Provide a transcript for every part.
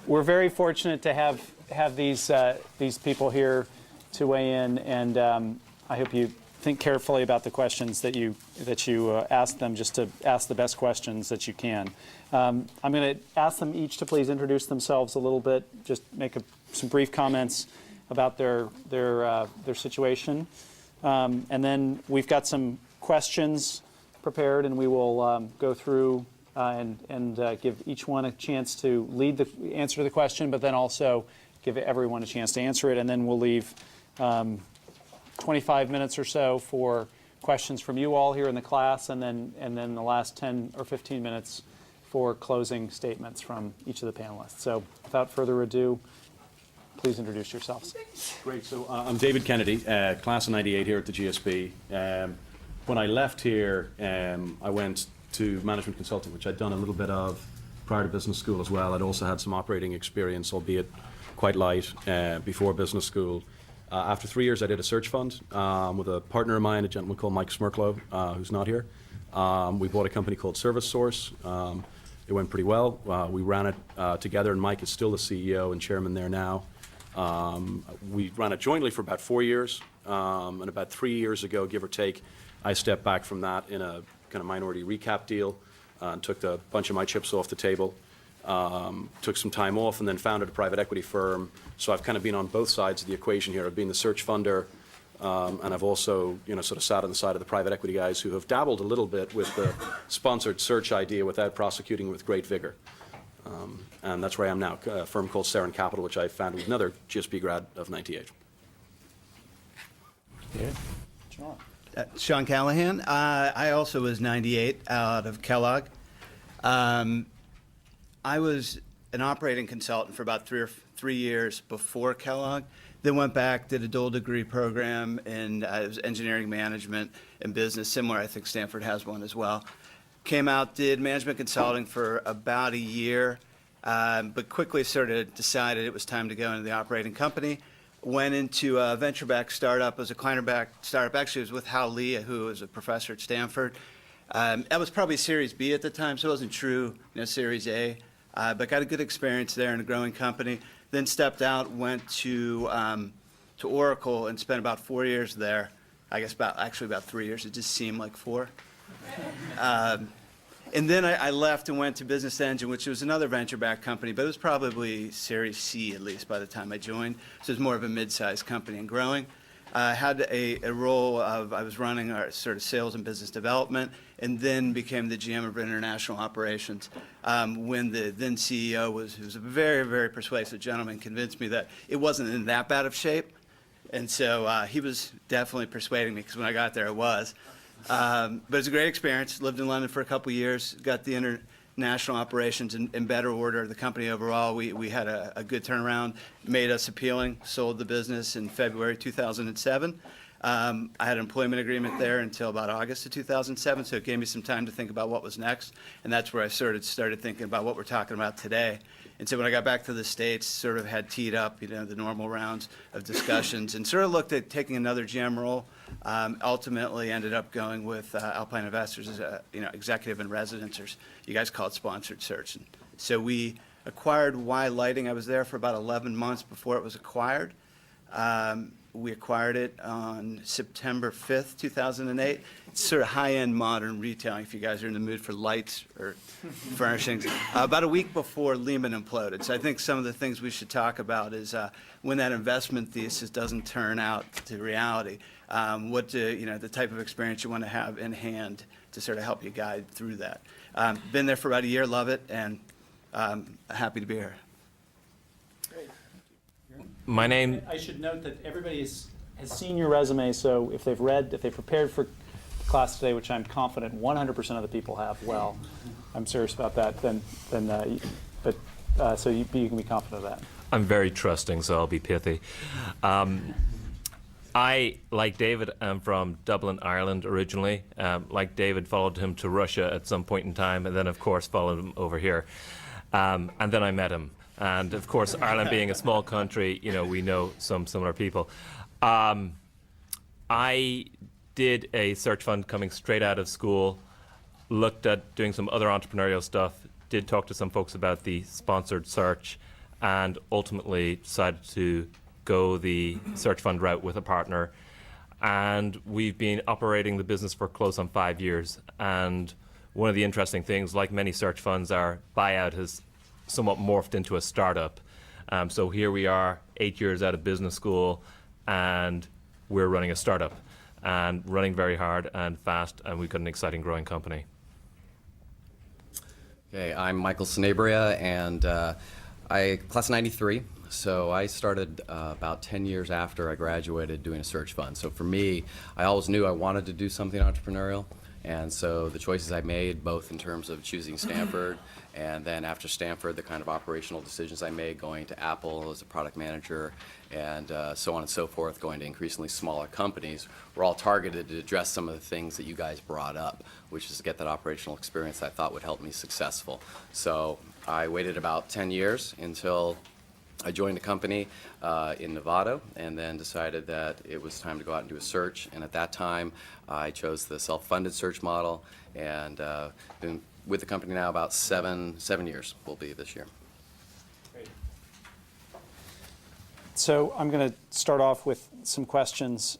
we're very fortunate to have these people here to weigh in, and I hope you think carefully about the questions that you ask them, just to ask the best questions that you can. I'm going to ask them each to please introduce themselves a little bit, just make some brief comments about their situation, and then we've got some questions prepared, and we will go through and give each one a chance to lead the answer to the question, but then also give everyone a chance to answer it, and then we'll leave 25 minutes or so for questions from you all here in the class, and then the last 10 or 15 minutes for closing statements from each of the panelists. So without further ado, please introduce yourselves. Great. So I'm David Kennedy, class of 98 here at the GSB. When I left here, I went to management consulting, which I'd done a little bit of prior to business school as well. I'd also had some operating experience, albeit quite light, before business school. After 3 years, I did a search fund with a partner of mine, a gentleman called Mike Smirklo, who's not here. We bought a company called Service Source. It went pretty well. We ran it together, and Mike is still the CEO and chairman there now. We ran it jointly for about 4 years, and about 3 years ago, give or take, I stepped back from that in a kind of minority recap deal and took a bunch of my chips off the table. Took some time off and then founded a private equity firm. So I've kind of been on both sides of the equation here. I've been the search funder, and I've also, sort of sat on the side of the private equity guys who have dabbled a little bit with the sponsored search idea without prosecuting with great vigor. And that's where I am now, a firm called Saren Capital, which I founded with another GSB grad of 98. Yeah. Sean. Sean Callahan. I also was 98 out of Kellogg. I was an operating consultant for about 3 years before Kellogg. Then went back, did a dual degree program in it was engineering management and business, similar, I think Stanford has one as well. Came out, did management consulting for about a year, but quickly sort of decided it was time to go into the operating company. Went into a venture-backed startup. It was a client-backed startup. Actually, it was with Hal Lee, who was a professor at Stanford. That was probably Series B at the time, so it wasn't true, Series A. But got a good experience there in a growing company. Then stepped out, went to Oracle, and spent about 4 years there. I guess about 3 years. It just seemed like 4. And then I left and went to Business Engine, which was another venture-backed company, but it was probably Series C at least by the time I joined. So it was more of a mid-sized company and growing. Had a role of, I was running our sort of sales and business development, and then became the GM of international operations. When the then CEO who was a very, very persuasive gentleman, convinced me that it wasn't in that bad of shape. And so he was definitely persuading me, because when I got there, it was. But it was a great experience. Lived in London for a couple of years, got the international operations in better order. The company overall, we had a good turnaround, made us appealing, sold the business in February 2007. I had an employment agreement there until about August of 2007, so it gave me some time to think about what was next, and that's where I started thinking about what we're talking about today. And so when I got back to the States, sort of had teed up, the normal rounds of discussions, and sort of looked at taking another GM role. Ultimately ended up going with Alpine Investors as a executive in residence, or you guys call it sponsored search. And so we acquired Y Lighting. I was there for about 11 months before it was acquired. We acquired it on September 5th, 2008. It's sort of high-end modern retailing, if you guys are in the mood for lights or furnishings. About a week before Lehman imploded. So I think some of the things we should talk about is when that investment thesis doesn't turn out to reality, the type of experience you want to have in hand to sort of help you guide through that. Been there for about a year, love it, and happy to be here. My name... I should note that everybody has seen your resume, so if they've prepared for class today, which I'm confident 100% of the people have, well, I'm serious about that, so you can be confident of that. I'm very trusting, so I'll be pithy. I, like David, am from Dublin, Ireland originally. Like David, followed him to Russia at some point in time, and then, of course, followed him over here. And then I met him. And of course, Ireland being a small country, we know some similar people. I did a search fund coming straight out of school, looked at doing some other entrepreneurial stuff, did talk to some folks about the sponsored search, and ultimately decided to go the search fund route with a partner. And we've been operating the business for close on 5 years. And one of the interesting things, like many search funds, our buyout has somewhat morphed into a startup. So here we are, 8 years out of business school, and we're running a startup and running very hard and fast, and we've got an exciting growing company. Okay, I'm Michael Sanabria, and I class of '93. So I started about 10 years after I graduated doing a search fund. So for me, I always knew I wanted to do something entrepreneurial. And so the choices I made, both in terms of choosing Stanford, and then after Stanford, the kind of operational decisions I made going to Apple as a product manager, and so on and so forth, going to increasingly smaller companies, were all targeted to address some of the things that you guys brought up, which is to get that operational experience I thought would help me successful. So I waited about 10 years until I joined a company in Nevada, and then decided that it was time to go out and do a search. And at that time, I chose the self-funded search model, and been with the company now about seven years will be this year. Great. So I'm going to start off with some questions.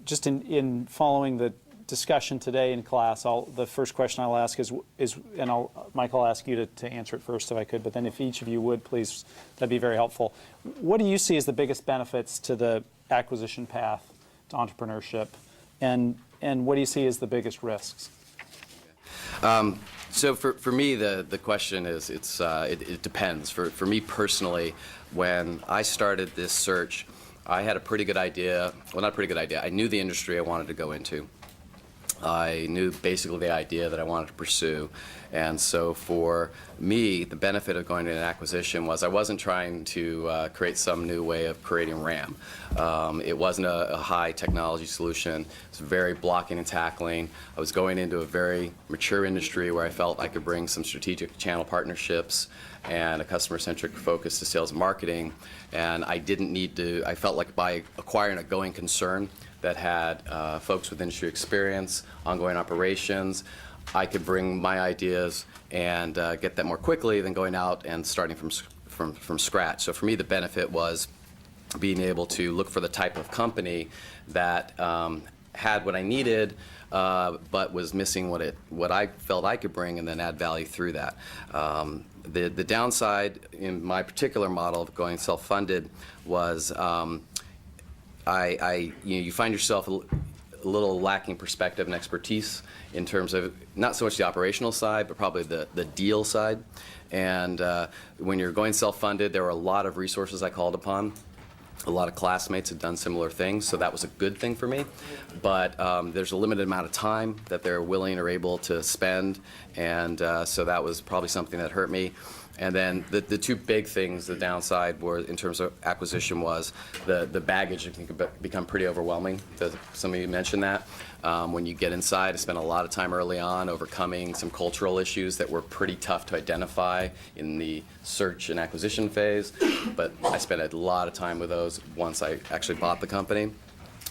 Just in following the discussion today in class, the first question I'll ask is and Mike, I'll ask you to answer it first if I could, but then if each of you would, please, that'd be very helpful. What do you see as the biggest benefits to the acquisition path to entrepreneurship, and what do you see as the biggest risks? So for me, the question is, it depends. For me personally, when I started this search, I had a pretty good idea, well, not a pretty good idea, I knew the industry I wanted to go into. I knew basically the idea that I wanted to pursue. And so for me, the benefit of going to an acquisition was I wasn't trying to create some new way of creating RAM. It wasn't a high technology solution. It was very blocking and tackling. I was going into a very mature industry where I felt I could bring some strategic channel partnerships and a customer-centric focus to sales and marketing. And I didn't need to, I felt like by acquiring a going concern that had folks with industry experience, ongoing operations, I could bring my ideas and get that more quickly than going out and starting from scratch. So for me, the benefit was being able to look for the type of company that had what I needed, but was missing what I felt I could bring, and then add value through that. The downside in my particular model of going self-funded was you find yourself a little lacking perspective and expertise in terms of not so much the operational side, but probably the deal side. And when you're going self-funded, there were a lot of resources I called upon. A lot of classmates had done similar things, so that was a good thing for me. But there's a limited amount of time that they're willing or able to spend, and so that was probably something that hurt me. And then the two big things, the downside were in terms of acquisition was the baggage can become pretty overwhelming. Some of you mentioned that. When you get inside, I spent a lot of time early on overcoming some cultural issues that were pretty tough to identify in the search and acquisition phase. But I spent a lot of time with those once I actually bought the company.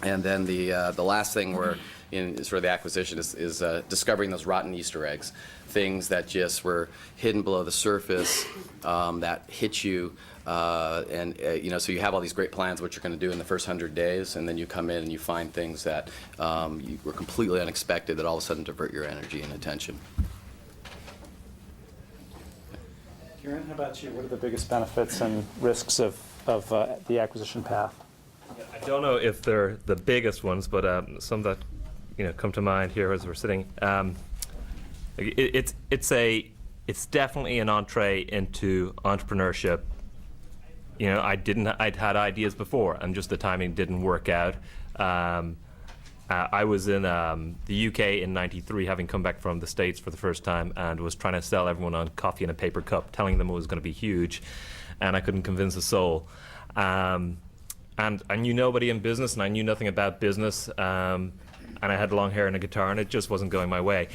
And then the last thing in sort of the acquisition is discovering those rotten Easter eggs, things that just were hidden below the surface that hit you, so you have all these great plans what you're going to do in the first 100 days, and then you come in and you find things that were completely unexpected that all of a sudden divert your energy and attention. Kieran, how about you? What are the biggest benefits and risks of the acquisition path? I don't know if they're the biggest ones, but some that come to mind here as we're sitting. It's definitely an entree into entrepreneurship. I'd had ideas before, and just the timing didn't work out. I was in the UK in '93, having come back from the States for the first time, and was trying to sell everyone on coffee in a paper cup, telling them it was going to be huge, and I couldn't convince a soul. And I knew nobody in business, and I knew nothing about business. And I had long hair and a guitar, and it just wasn't going my way.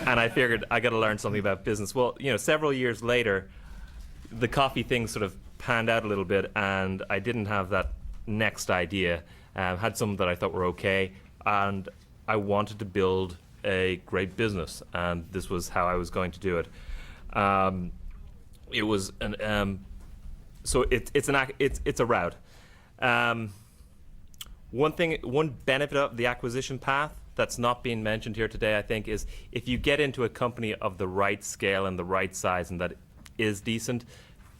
And I figured I got to learn something about business. Well, several years later, the coffee thing sort of panned out a little bit, and I didn't have that next idea. Had some that I thought were okay, and I wanted to build a great business, and this was how I was going to do it. it was so it's a route. One benefit of the acquisition path that's not being mentioned here today, I think, is if you get into a company of the right scale and the right size and that is decent,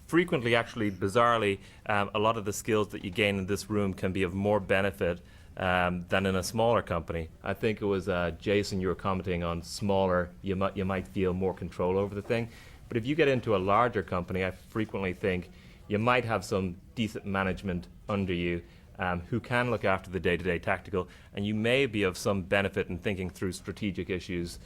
frequently, actually, bizarrely, a lot of the skills that you gain in this room can be of more benefit than in a smaller company. I think it was Jason, you were commenting on smaller, you might feel more control over the thing. But if you get into a larger company, I frequently think you might have some decent management under you who can look after the day-to-day tactical, and you may be of some benefit in thinking through strategic issues,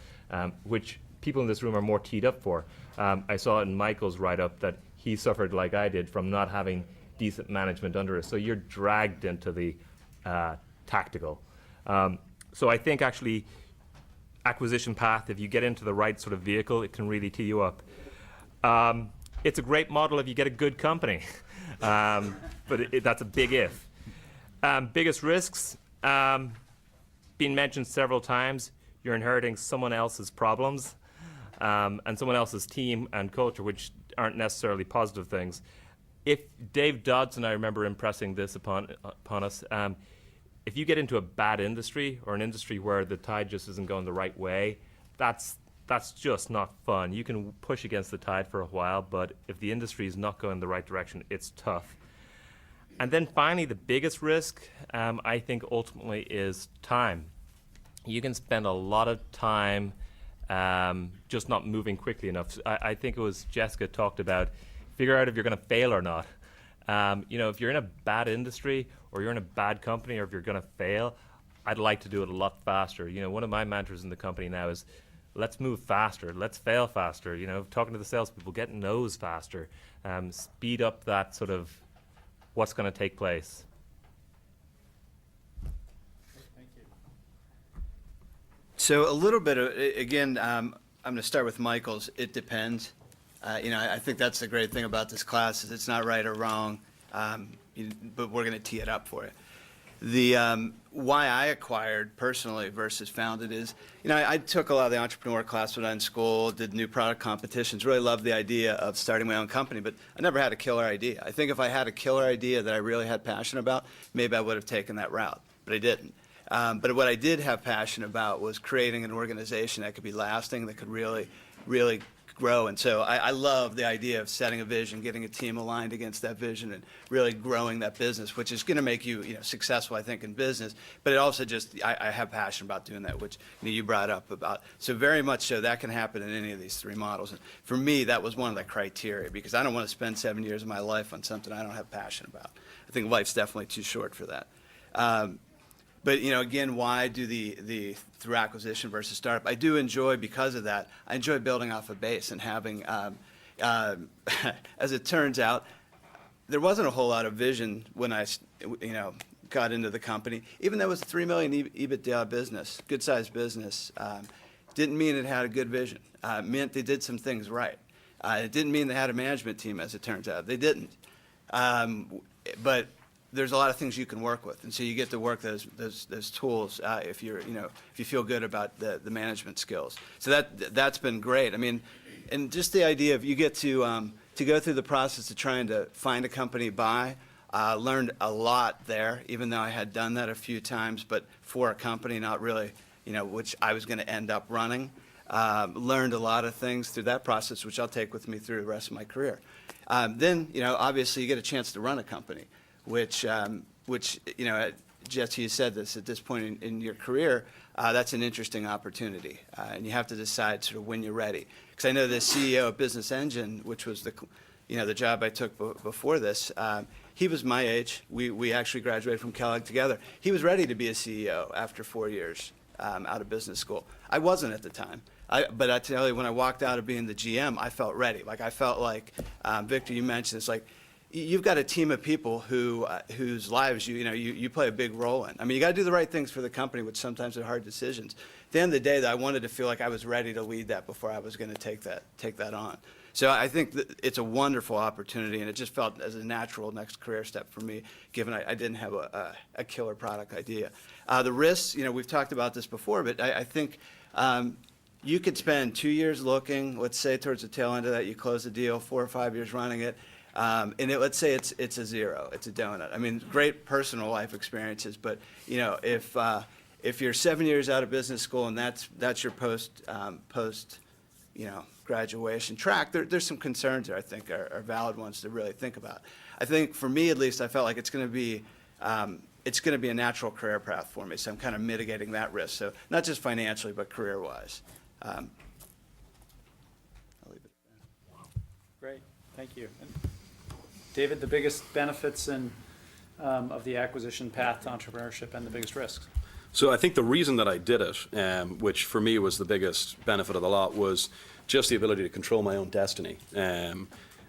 which people in this room are more teed up for. I saw in Michael's write-up that he suffered, like I did, from not having decent management under us. So you're dragged into the tactical. So I think actually acquisition path, if you get into the right sort of vehicle, it can really tee you up. It's a great model if you get a good company, but that's a big if. Biggest risks, been mentioned several times, you're inheriting someone else's problems and someone else's team and culture, which aren't necessarily positive things. If Dave Dodson, I remember impressing this upon us, if you get into a bad industry or an industry where the tide just isn't going the right way, that's just not fun. You can push against the tide for a while, but if the industry is not going the right direction, it's tough. And then finally, the biggest risk, I think ultimately, is time. You can spend a lot of time just not moving quickly enough. I think it was Jessica talked about, figure out if you're going to fail or not. If you're in a bad industry or you're in a bad company or if you're going to fail, I'd like to do it a lot faster. One of my mantras in the company now is, let's move faster, let's fail faster. Talking to the salespeople, get no's faster, speed up that sort of what's going to take place. Thank you. So a little bit of, again, I'm going to start with Michael's, it depends. I think that's the great thing about this class is it's not right or wrong, but we're going to tee it up for you. The why I acquired personally versus founded is, I took a lot of the entrepreneur class when I was in school, did new product competitions, really loved the idea of starting my own company, but I never had a killer idea. I think if I had a killer idea that I really had passion about, maybe I would have taken that route, but I didn't. But what I did have passion about was creating an organization that could be lasting, that could really, really grow. And so I love the idea of setting a vision, getting a team aligned against that vision, and really growing that business, which is going to make you, successful, I think, in business. But it also just, I have passion about doing that, which you brought up about. So very much so that can happen in any of these three models. And for me, that was one of the criteria, because I don't want to spend 7 years of my life on something I don't have passion about. I think life's definitely too short for that. But again, why do the through acquisition versus startup? I do enjoy, because of that, I enjoy building off a base and having, as it turns out, there wasn't a whole lot of vision when I, got into the company. Even though it was a $3 million EBITDA business, good sized business, didn't mean it had a good vision. It meant they did some things right. It didn't mean they had a management team, as it turns out. They didn't. But there's a lot of things you can work with, and so you get to work those tools if you're if you feel good about the management skills. So that's been great. I mean, and just the idea of you get to go through the process of trying to find a company buy. Learned a lot there, even though I had done that a few times, but for a company, not really, which I was going to end up running. Learned a lot of things through that process, which I'll take with me through the rest of my career. Then, obviously you get a chance to run a company, which Jesse, you said this, at this point in your career, that's an interesting opportunity. And you have to decide sort of when you're ready. Because I know the CEO of Business Engine, which was the job I took before this, he was my age. We actually graduated from Kellogg together. He was ready to be a CEO after 4 years out of business school. I wasn't at the time. But I tell you, when I walked out of being the GM, I felt ready. Like I felt like, Victor, you mentioned, it's like, you've got a team of people whose lives you play a big role in. I mean, you got to do the right things for the company, which sometimes are hard decisions. At the end of the day, I wanted to feel like I was ready to lead that before I was going to take that on. So I think that it's a wonderful opportunity, and it just felt as a natural next career step for me, given I didn't have a killer product idea. The risks, we've talked about this before, but I think you could spend 2 years looking, let's say towards the tail end of that, you close the deal, 4 or 5 years running it, and let's say it's a zero, it's a donut. I mean, great personal life experiences, but if you're 7 years out of business school and that's your post graduation track, there's some concerns there I think are valid ones to really think about. I think for me at least, I felt like it's going to be a natural career path for me, so I'm kind of mitigating that risk. So not just financially, but career-wise. I'll leave it there. Great, thank you. And David, the biggest benefits of the acquisition path to entrepreneurship and the biggest risks? So I think the reason that I did it, which for me was the biggest benefit of the lot, was just the ability to control my own destiny.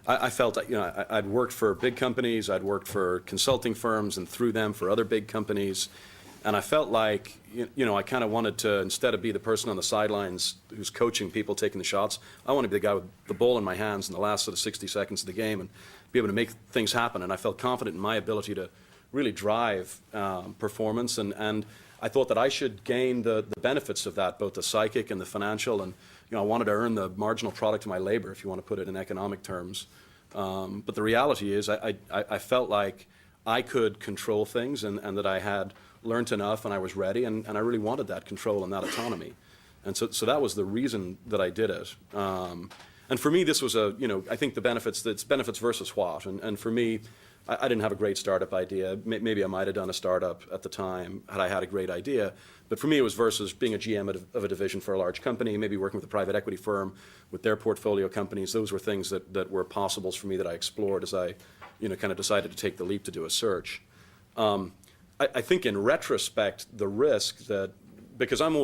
I felt that, I'd worked for big companies, I'd worked for consulting firms, and through them for other big companies, and I felt like, I kind of wanted to, instead of be the person on the sidelines who's coaching people, taking the shots, I want to be the guy with the ball in my hands in the last sort of 60 seconds of the game and be able to make things happen. And I felt confident in my ability to really drive performance, and I thought that I should gain the benefits of that, both the psychic and the financial, and I wanted to earn the marginal product of my labor, if you want to put it in economic terms. But the reality is I felt like I could control things, and that I had learned enough and I was ready, and I really wanted that control and that autonomy. And so that was the reason that I did it. And for me, this was I think the benefits, it's benefits versus what. And for me, I didn't have a great startup idea. Maybe I might have done a startup at the time had I had a great idea. But for me, it was versus being a GM of a division for a large company, maybe working with a private equity firm with their portfolio companies. Those were things that were possibles for me that I explored as I kind of decided to take the leap to do a search. I think in retrospect, the risk that, because I'm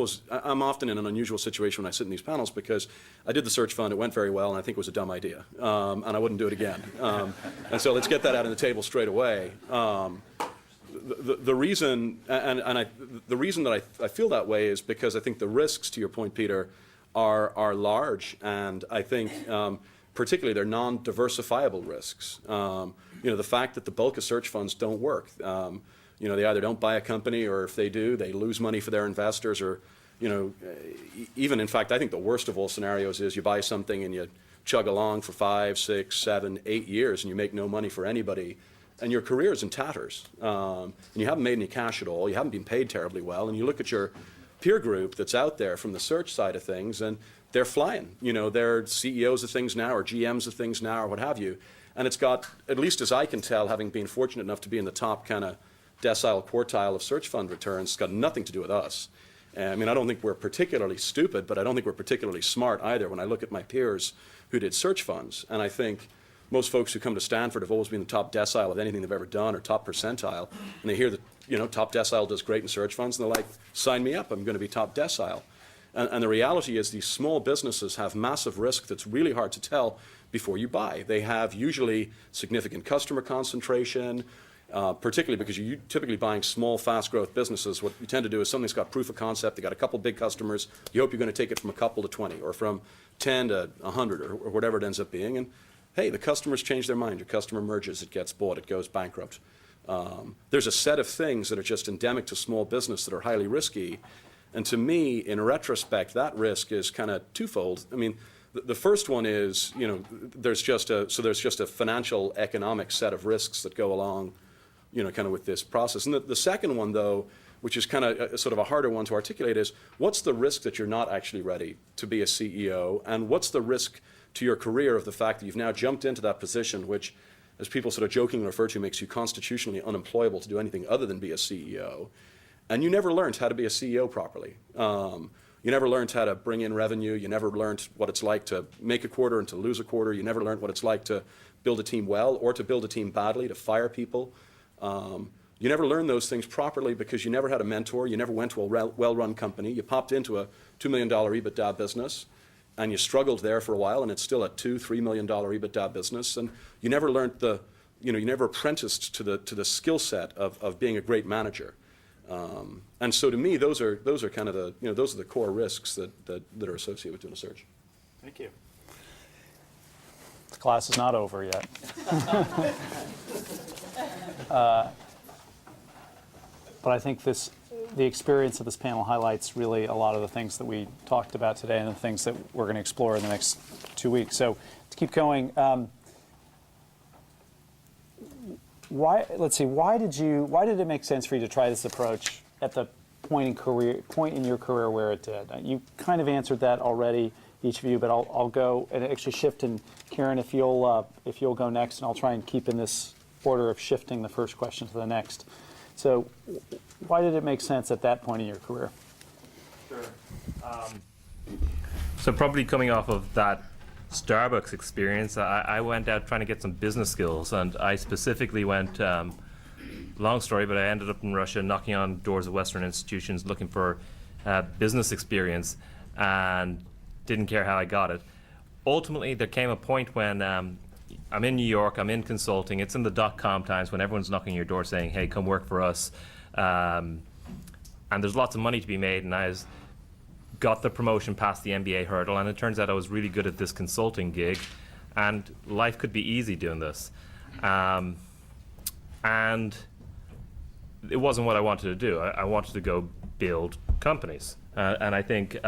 often in an unusual situation when I sit in these panels, because I did the search fund, it went very well, and I think it was a dumb idea, and I wouldn't do it again. And so let's get that out on the table straight away. The reason, the reason that I feel that way is because I think the risks, to your point, Peter, are large, and I think particularly they're non-diversifiable risks. The fact that the bulk of search funds don't work. They either don't buy a company, or if they do, they lose money for their investors, or, even in fact, I think the worst of all scenarios is you buy something and you chug along for 5, 6, 7, 8 years and you make no money for anybody, and your career is in tatters. And you haven't made any cash at all, you haven't been paid terribly well, and you look at your peer group that's out there from the search side of things, and they're flying. They're CEOs of things now, or GMs of things now, or what have you. And it's got, at least as I can tell, having been fortunate enough to be in the top kind of decile quartile of search fund returns, it's got nothing to do with us. I mean, I don't think we're particularly stupid, but I don't think we're particularly smart either when I look at my peers who did search funds. And I think most folks who come to Stanford have always been the top decile of anything they've ever done, or top percentile, and they hear that, top decile does great in search funds, and they're like, sign me up, I'm going to be top decile. And the reality is these small businesses have massive risk that's really hard to tell before you buy. They have usually significant customer concentration, particularly because you're typically buying small, fast growth businesses. What you tend to do is something's got proof of concept, they got a couple big customers, you hope you're going to take it from a couple to 20, or from 10 to 100, or whatever it ends up being. And hey, the customers change their mind, your customer merges, it gets bought, it goes bankrupt. There's a set of things that are just endemic to small business that are highly risky. And to me, in retrospect, that risk is kind of twofold. I mean, the first one is, there's just a financial, economic set of risks that go along, kind of with this process. And the second one, though, which is kind of sort of a harder one to articulate, is what's the risk that you're not actually ready to be a CEO, and what's the risk to your career of the fact that you've now jumped into that position, which, as people sort of jokingly refer to, makes you constitutionally unemployable to do anything other than be a CEO. And you never learned how to be a CEO properly. You never learned how to bring in revenue. You never learned what it's like to make a quarter and to lose a quarter. You never learned what it's like to build a team well, or to build a team badly, to fire people. You never learned those things properly because you never had a mentor. You never went to a well-run company. You popped into a $2 million EBITDA business, and you struggled there for a while, and it's still a $2-3 million EBITDA business. And you never learned you never apprenticed to the skill set of being a great manager. And so to me, those are kind of those are the core risks that are associated with doing a search. Thank you. The class is not over yet. But I think this the experience of this panel highlights really a lot of the things that we talked about today and the things that we're going to explore in the next 2 weeks. So to keep going, why did it make sense for you to try this approach at the point in your career where it did? You kind of answered that already, each of you, but I'll go and actually shift. And Karen, if you'll go next, and I'll try and keep in this order of shifting the first question to the next. So why did it make sense at that point in your career? Sure. So probably coming off of that Starbucks experience, I went out trying to get some business skills, and I specifically went, long story, but I ended up in Russia knocking on doors of Western institutions looking for business experience and didn't care how I got it. Ultimately, there came a point when I'm in New York, I'm in consulting, it's in the dot-com times when everyone's knocking your door saying, hey, come work for us. And there's lots of money to be made, and I got the promotion past the MBA hurdle, and it turns out I was really good at this consulting gig, and life could be easy doing this. And it wasn't what I wanted to do. I wanted to go build companies. And I think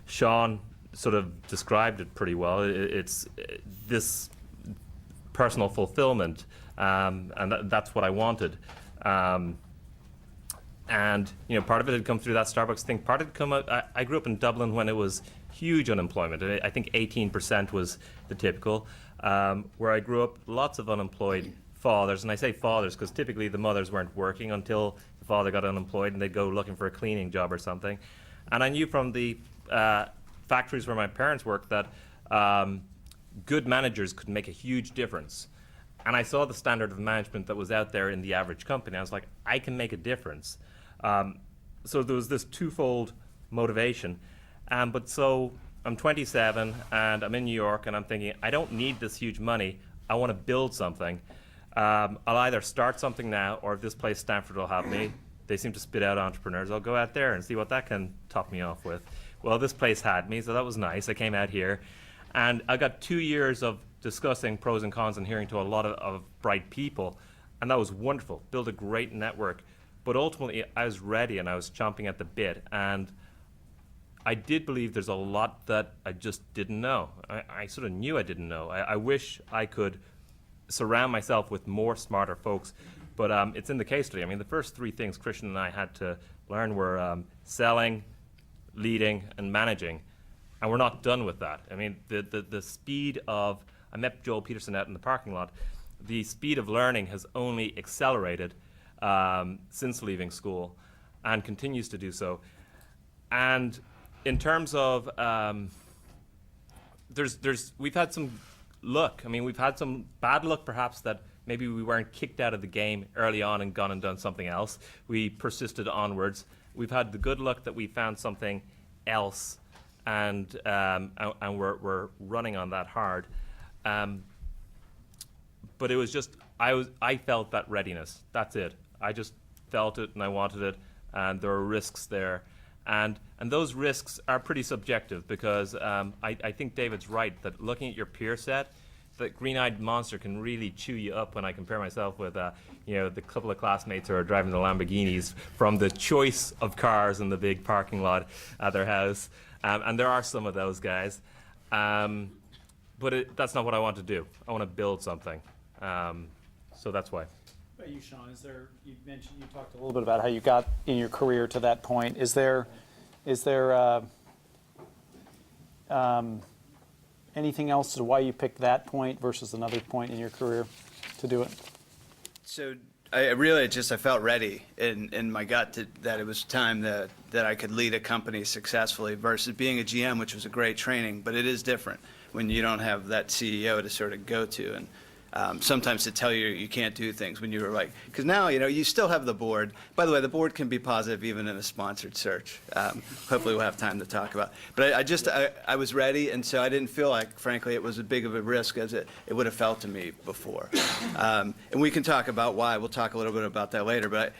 Sean sort of described it pretty well. It's this personal fulfillment, and that's what I wanted. And part of it had come through that Starbucks thing. Part of it come out. I grew up in Dublin when it was huge unemployment. I think 18% was the typical. Where I grew up, lots of unemployed fathers, and I say fathers because typically the mothers weren't working until the father got unemployed, and they'd go looking for a cleaning job or something. And I knew from the factories where my parents worked that good managers could make a huge difference. And I saw the standard of management that was out there in the average company. I was like, I can make a difference. So there was this twofold motivation. But so I'm 27 and I'm in New York, and I'm thinking, I don't need this huge money. I want to build something. I'll either start something now, or if this place, Stanford, will have me. They seem to spit out entrepreneurs. I'll go out there and see what that can top me off with. Well, this place had me, so that was nice. I came out here, and I got 2 years of discussing pros and cons and hearing to a lot of bright people, and that was wonderful. Built a great network. But ultimately, I was ready, and I was chomping at the bit, and I did believe there's a lot that I just didn't know. I sort of knew I didn't know. I wish I could surround myself with more smarter folks, but it's in the case study. I mean, the first three things Christian and I had to learn were selling, leading, and managing, and we're not done with that. I mean, the speed of, I met Joel Peterson out in the parking lot, the speed of learning has only accelerated since leaving school, and continues to do so. And in terms of, we've had some luck. I mean, we've had some bad luck, perhaps, that maybe we weren't kicked out of the game early on and gone and done something else. We persisted onwards. We've had the good luck that we found something else, and we're running on that hard. But it was just, I felt that readiness. That's it. I just felt it, and I wanted it, and there were risks there. And those risks are pretty subjective, because I think David's right that looking at your peer set, that green-eyed monster can really chew you up when I compare myself with the couple of classmates who are driving the Lamborghinis from the choice of cars in the big parking lot at their house. And there are some of those guys. But that's not what I want to do. I want to build something. So that's why. What about you, Sean? You talked a little bit about how you got in your career to that point. Is there anything else to why you picked that point versus another point in your career to do it? So I felt ready in my gut that it was time that I could lead a company successfully, versus being a GM, which was a great training, but it is different when you don't have that CEO to sort of go to, and sometimes to tell you can't do things when you were like, because now, you still have the board. By the way, the board can be positive even in a sponsored search. Hopefully we'll have time to talk about. But I was ready, and so I didn't feel like, frankly, it was as big of a risk as it would have felt to me before. And we can talk about why. We'll talk a little bit about that later. But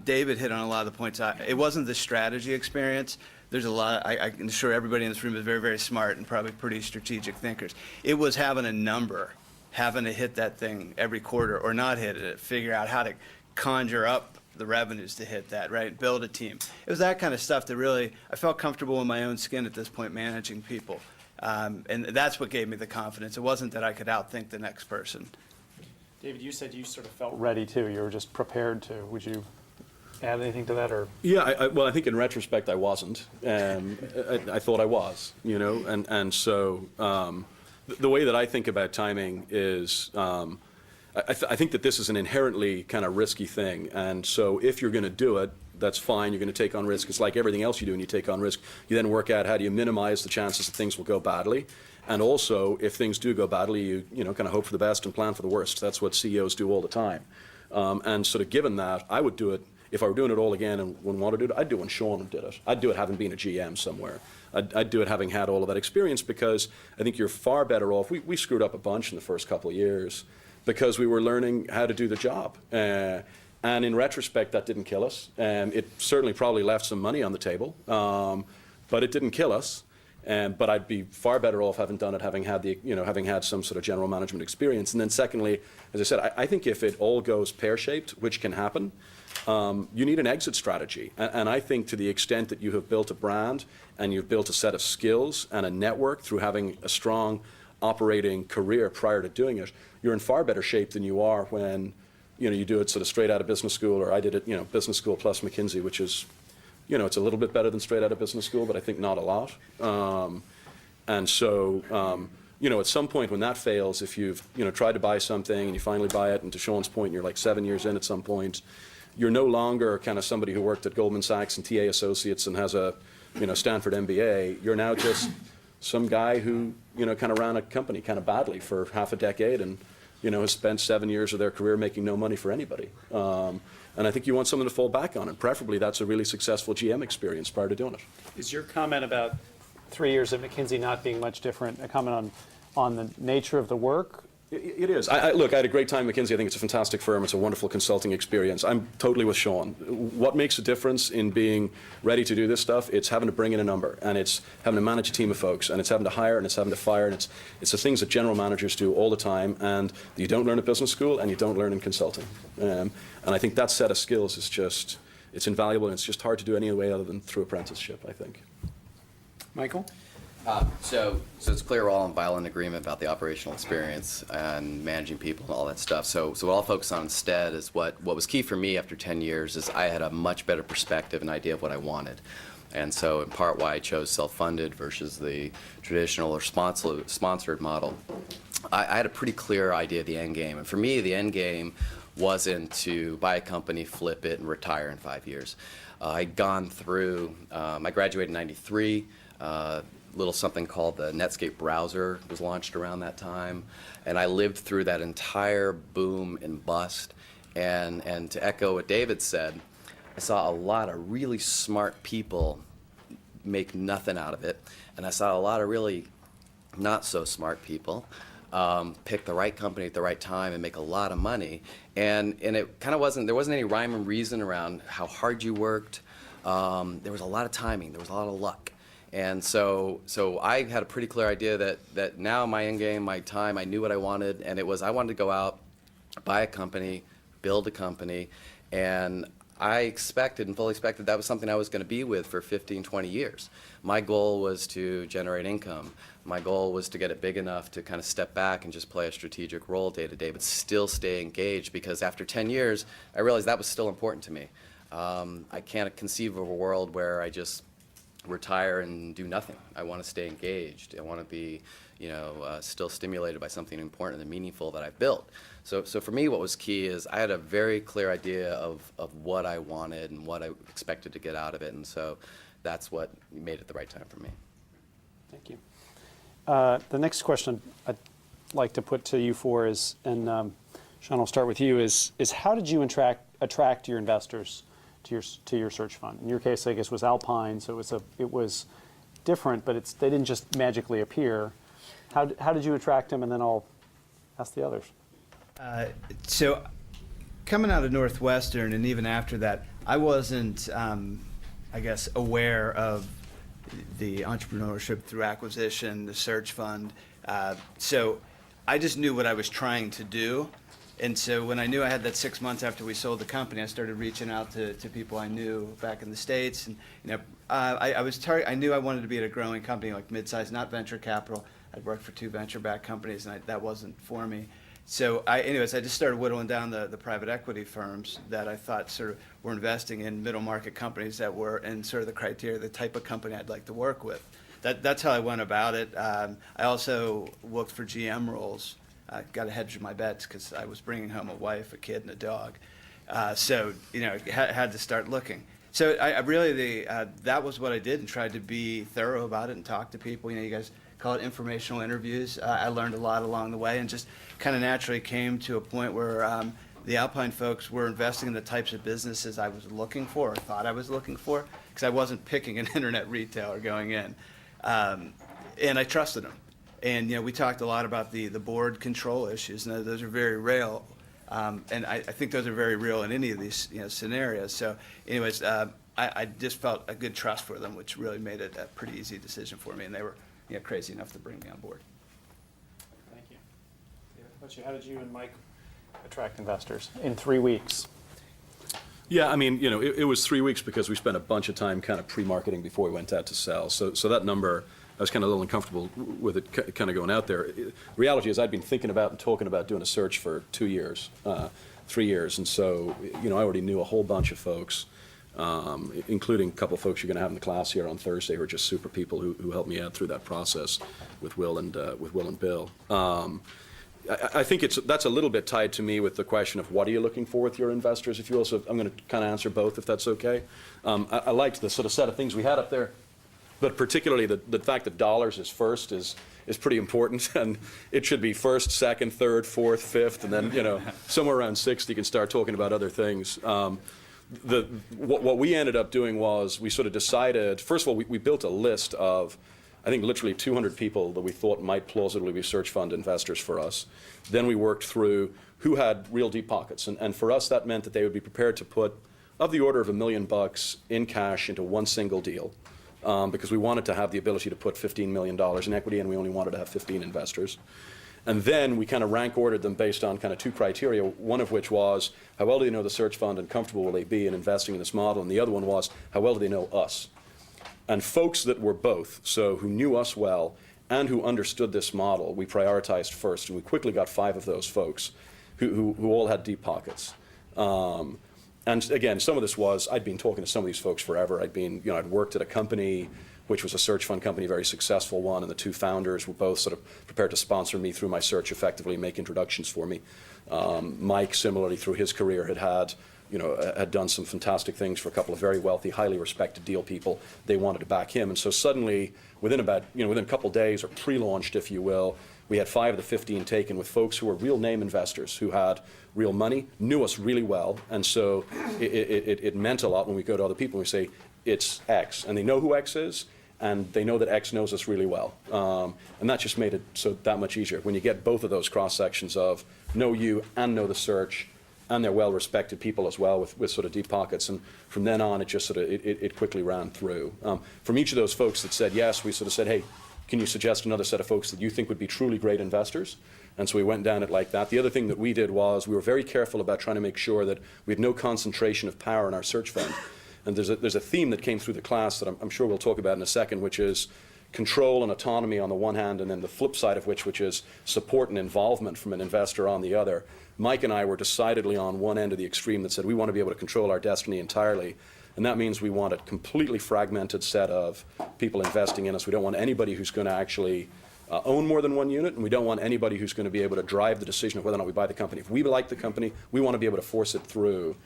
David hit on a lot of the points. It wasn't the strategy experience. There's a lot, I'm sure everybody in this room is very, very smart and probably pretty strategic thinkers. It was having a number, having to hit that thing every quarter or not hit it, figure out how to conjure up the revenues to hit that, right? Build a team. It was that kind of stuff that really, I felt comfortable in my own skin at this point managing people. And that's what gave me the confidence. It wasn't that I could outthink the next person. David, you said you sort of felt ready too. You were just prepared to. Would you add anything to that, or? Yeah, well, I think in retrospect I wasn't. I thought I was, you know, and so the way that I think about timing is I think that this is an inherently kind of risky thing, and so if you're going to do it, that's fine. You're going to take on risk. It's like everything else you do when you take on risk. You then work out how do you minimize the chances that things will go badly. And also, if things do go badly, you know, kind of hope for the best and plan for the worst. That's what CEOs do all the time. And sort of given that, I would do it, if I were doing it all again and wouldn't want to do it, I'd do it when Sean did it. I'd do it having been a GM somewhere. I'd do it having had all of that experience, because I think you're far better off. We screwed up a bunch in the first couple of years because we were learning how to do the job. And in retrospect, that didn't kill us. It certainly probably left some money on the table, but it didn't kill us. But I'd be far better off having done it, having had some sort of general management experience. And then secondly, as I said, I think if it all goes pear-shaped, which can happen, you need an exit strategy. And I think to the extent that you have built a brand and you've built a set of skills and a network through having a strong operating career prior to doing it, you're in far better shape than you are when you do it sort of straight out of business school, or I did it, business school plus McKinsey, which is, it's a little bit better than straight out of business school, but I think not a lot. And so, at some point when that fails, if you've, tried to buy something and you finally buy it, and to Sean's point, you're like 7 years in at some point, you're no longer kind of somebody who worked at Goldman Sachs and TA Associates and has a, Stanford MBA. You're now just some guy who, kind of ran a company kind of badly for half a decade and, has spent 7 years of their career making no money for anybody. And I think you want something to fall back on, and preferably that's a really successful GM experience prior to doing it. Is your comment about 3 years at McKinsey not being much different a comment on the nature of the work? It is. Look, I had a great time at McKinsey. I think it's a fantastic firm. It's a wonderful consulting experience. I'm totally with Sean. What makes a difference in being ready to do this stuff? It's having to bring in a number, and it's having to manage a team of folks, and it's having to hire, and it's having to fire, and it's the things that general managers do all the time, and you don't learn at business school, and you don't learn in consulting. And I think that set of skills is just, it's invaluable, and it's just hard to do any way other than through apprenticeship, I think. Michael? So it's clear we're all in violent agreement about the operational experience and managing people and all that stuff. So what I'll focus on instead is what was key for me after 10 years is I had a much better perspective and idea of what I wanted. And so in part why I chose self-funded versus the traditional or sponsored model, I had a pretty clear idea of the end game. And for me, the end game wasn't to buy a company, flip it, and retire in 5 years. I'd gone through, I graduated in '93. Little something called the Netscape browser was launched around that time, and I lived through that entire boom and bust. And to echo what David said, I saw a lot of really smart people make nothing out of it, and I saw a lot of really not so smart people pick the right company at the right time and make a lot of money. And it kind of there wasn't any rhyme and reason around how hard you worked. There was a lot of timing. There was a lot of luck. And so I had a pretty clear idea that now my end game, my time, I knew what I wanted, and it was I wanted to go out, buy a company, build a company, and I expected and fully expected that was something I was going to be with for 15, 20 years. My goal was to generate income. My goal was to get it big enough to kind of step back and just play a strategic role day to day, but still stay engaged, because after 10 years, I realized that was still important to me. I can't conceive of a world where I just retire and do nothing. I want to stay engaged. I want to be, still stimulated by something important and meaningful that I've built. So for me, what was key is I had a very clear idea of what I wanted and what I expected to get out of it, and so that's what made it the right time for me. Thank you. The next question I'd like to put to you is, and Sean, I'll start with you, is how did you attract your investors to your search fund? In your case, I guess, was Alpine, so it was different, but they didn't just magically appear. How did you attract them? And then I'll ask the others. So coming out of Northwestern, and even after that, I wasn't, I guess, aware of the entrepreneurship through acquisition, the search fund. So I just knew what I was trying to do. And so when I knew I had that 6 months after we sold the company, I started reaching out to people I knew back in the States. And, I knew I wanted to be at a growing company like mid-size, not venture capital. I'd worked for 2 venture-backed companies, and that wasn't for me. So I just started whittling down the private equity firms that I thought sort of were investing in middle market companies that were in sort of the criteria, the type of company I'd like to work with. That's how I went about it. I also looked for GM roles. I got to hedge my bets because I was bringing home a wife, a kid, and a dog. So had to start looking. So I really, that was what I did, and tried to be thorough about it and talk to people. You guys call it informational interviews. I learned a lot along the way, and just kind of naturally came to a point where the Alpine folks were investing in the types of businesses I was looking for, or thought I was looking for, because I wasn't picking an internet retailer going in. And I trusted them. And we talked a lot about the board control issues, and those are very real. And I think those are very real in any of these scenarios. So, anyways, I just felt a good trust for them, which really made it a pretty easy decision for me. And they were crazy enough to bring me on board. Thank you. How did you and Mike attract investors in 3 weeks? Yeah, I mean, it was 3 weeks because we spent a bunch of time kind of pre-marketing before we went out to sell. So that number, I was kind of a little uncomfortable with it kind of going out there. Reality is I'd been thinking about and talking about doing a search for 2 years, 3 years. And so, I already knew a whole bunch of folks, including a couple of folks you're going to have in the class here on Thursday who are just super people who helped me out through that process with Will and Bill. I think that's a little bit tied to me with the question of what are you looking for with your investors, if you will. So I'm going to kind of answer both, if that's okay. I liked the sort of set of things we had up there, but particularly the fact that dollars is first is pretty important, and it should be first, second, third, fourth, fifth, and then somewhere around 60 you can start talking about other things. What we ended up doing was we sort of decided, first of all, we built a list of, I think, literally 200 people that we thought might plausibly be search fund investors for us. Then we worked through who had real deep pockets. And for us, that meant that they would be prepared to put of the order of $1 million in cash into one single deal, because we wanted to have the ability to put $15 million in equity, and we only wanted to have 15 investors. And then we kind of rank ordered them based on kind of 2 criteria, one of which was how well do they know the search fund and comfortable will they be in investing in this model, and the other one was how well do they know us. And folks that were both, so who knew us well and who understood this model, we prioritized first, and we quickly got 5 of those folks who all had deep pockets. And again, some of this was, I'd been talking to some of these folks forever. I'd worked at a company which was a search fund company, a very successful one, and the 2 founders were both sort of prepared to sponsor me through my search effectively, make introductions for me. Mike, similarly, through his career, had done some fantastic things for a couple of very wealthy, highly respected deal people. They wanted to back him. And so suddenly, within a couple of days, or pre-launched, if you will, we had 5 of the 15 taken with folks who were real name investors, who had real money, knew us really well. And so it meant a lot when we go to other people and we say, it's X. And they know who X is, and they know that X knows us really well. And that just made it so that much easier. When you get both of those cross-sections of know you and know the search, and they're well-respected people as well with sort of deep pockets. And from then on, it just sort of, it quickly ran through. From each of those folks that said yes, we sort of said, hey, can you suggest another set of folks that you think would be truly great investors? And so we went down it like that. The other thing that we did was we were very careful about trying to make sure that we had no concentration of power in our search fund. And there's a theme that came through the class that I'm sure we'll talk about in a second, which is control and autonomy on the one hand, and then the flip side of which is support and involvement from an investor on the other. Mike and I were decidedly on one end of the extreme that said we want to be able to control our destiny entirely. And that means we want a completely fragmented set of people investing in us. We don't want anybody who's going to actually own more than one unit, and we don't want anybody who's going to be able to drive the decision of whether or not we buy the company. If we like the company, we want to be able to force it through.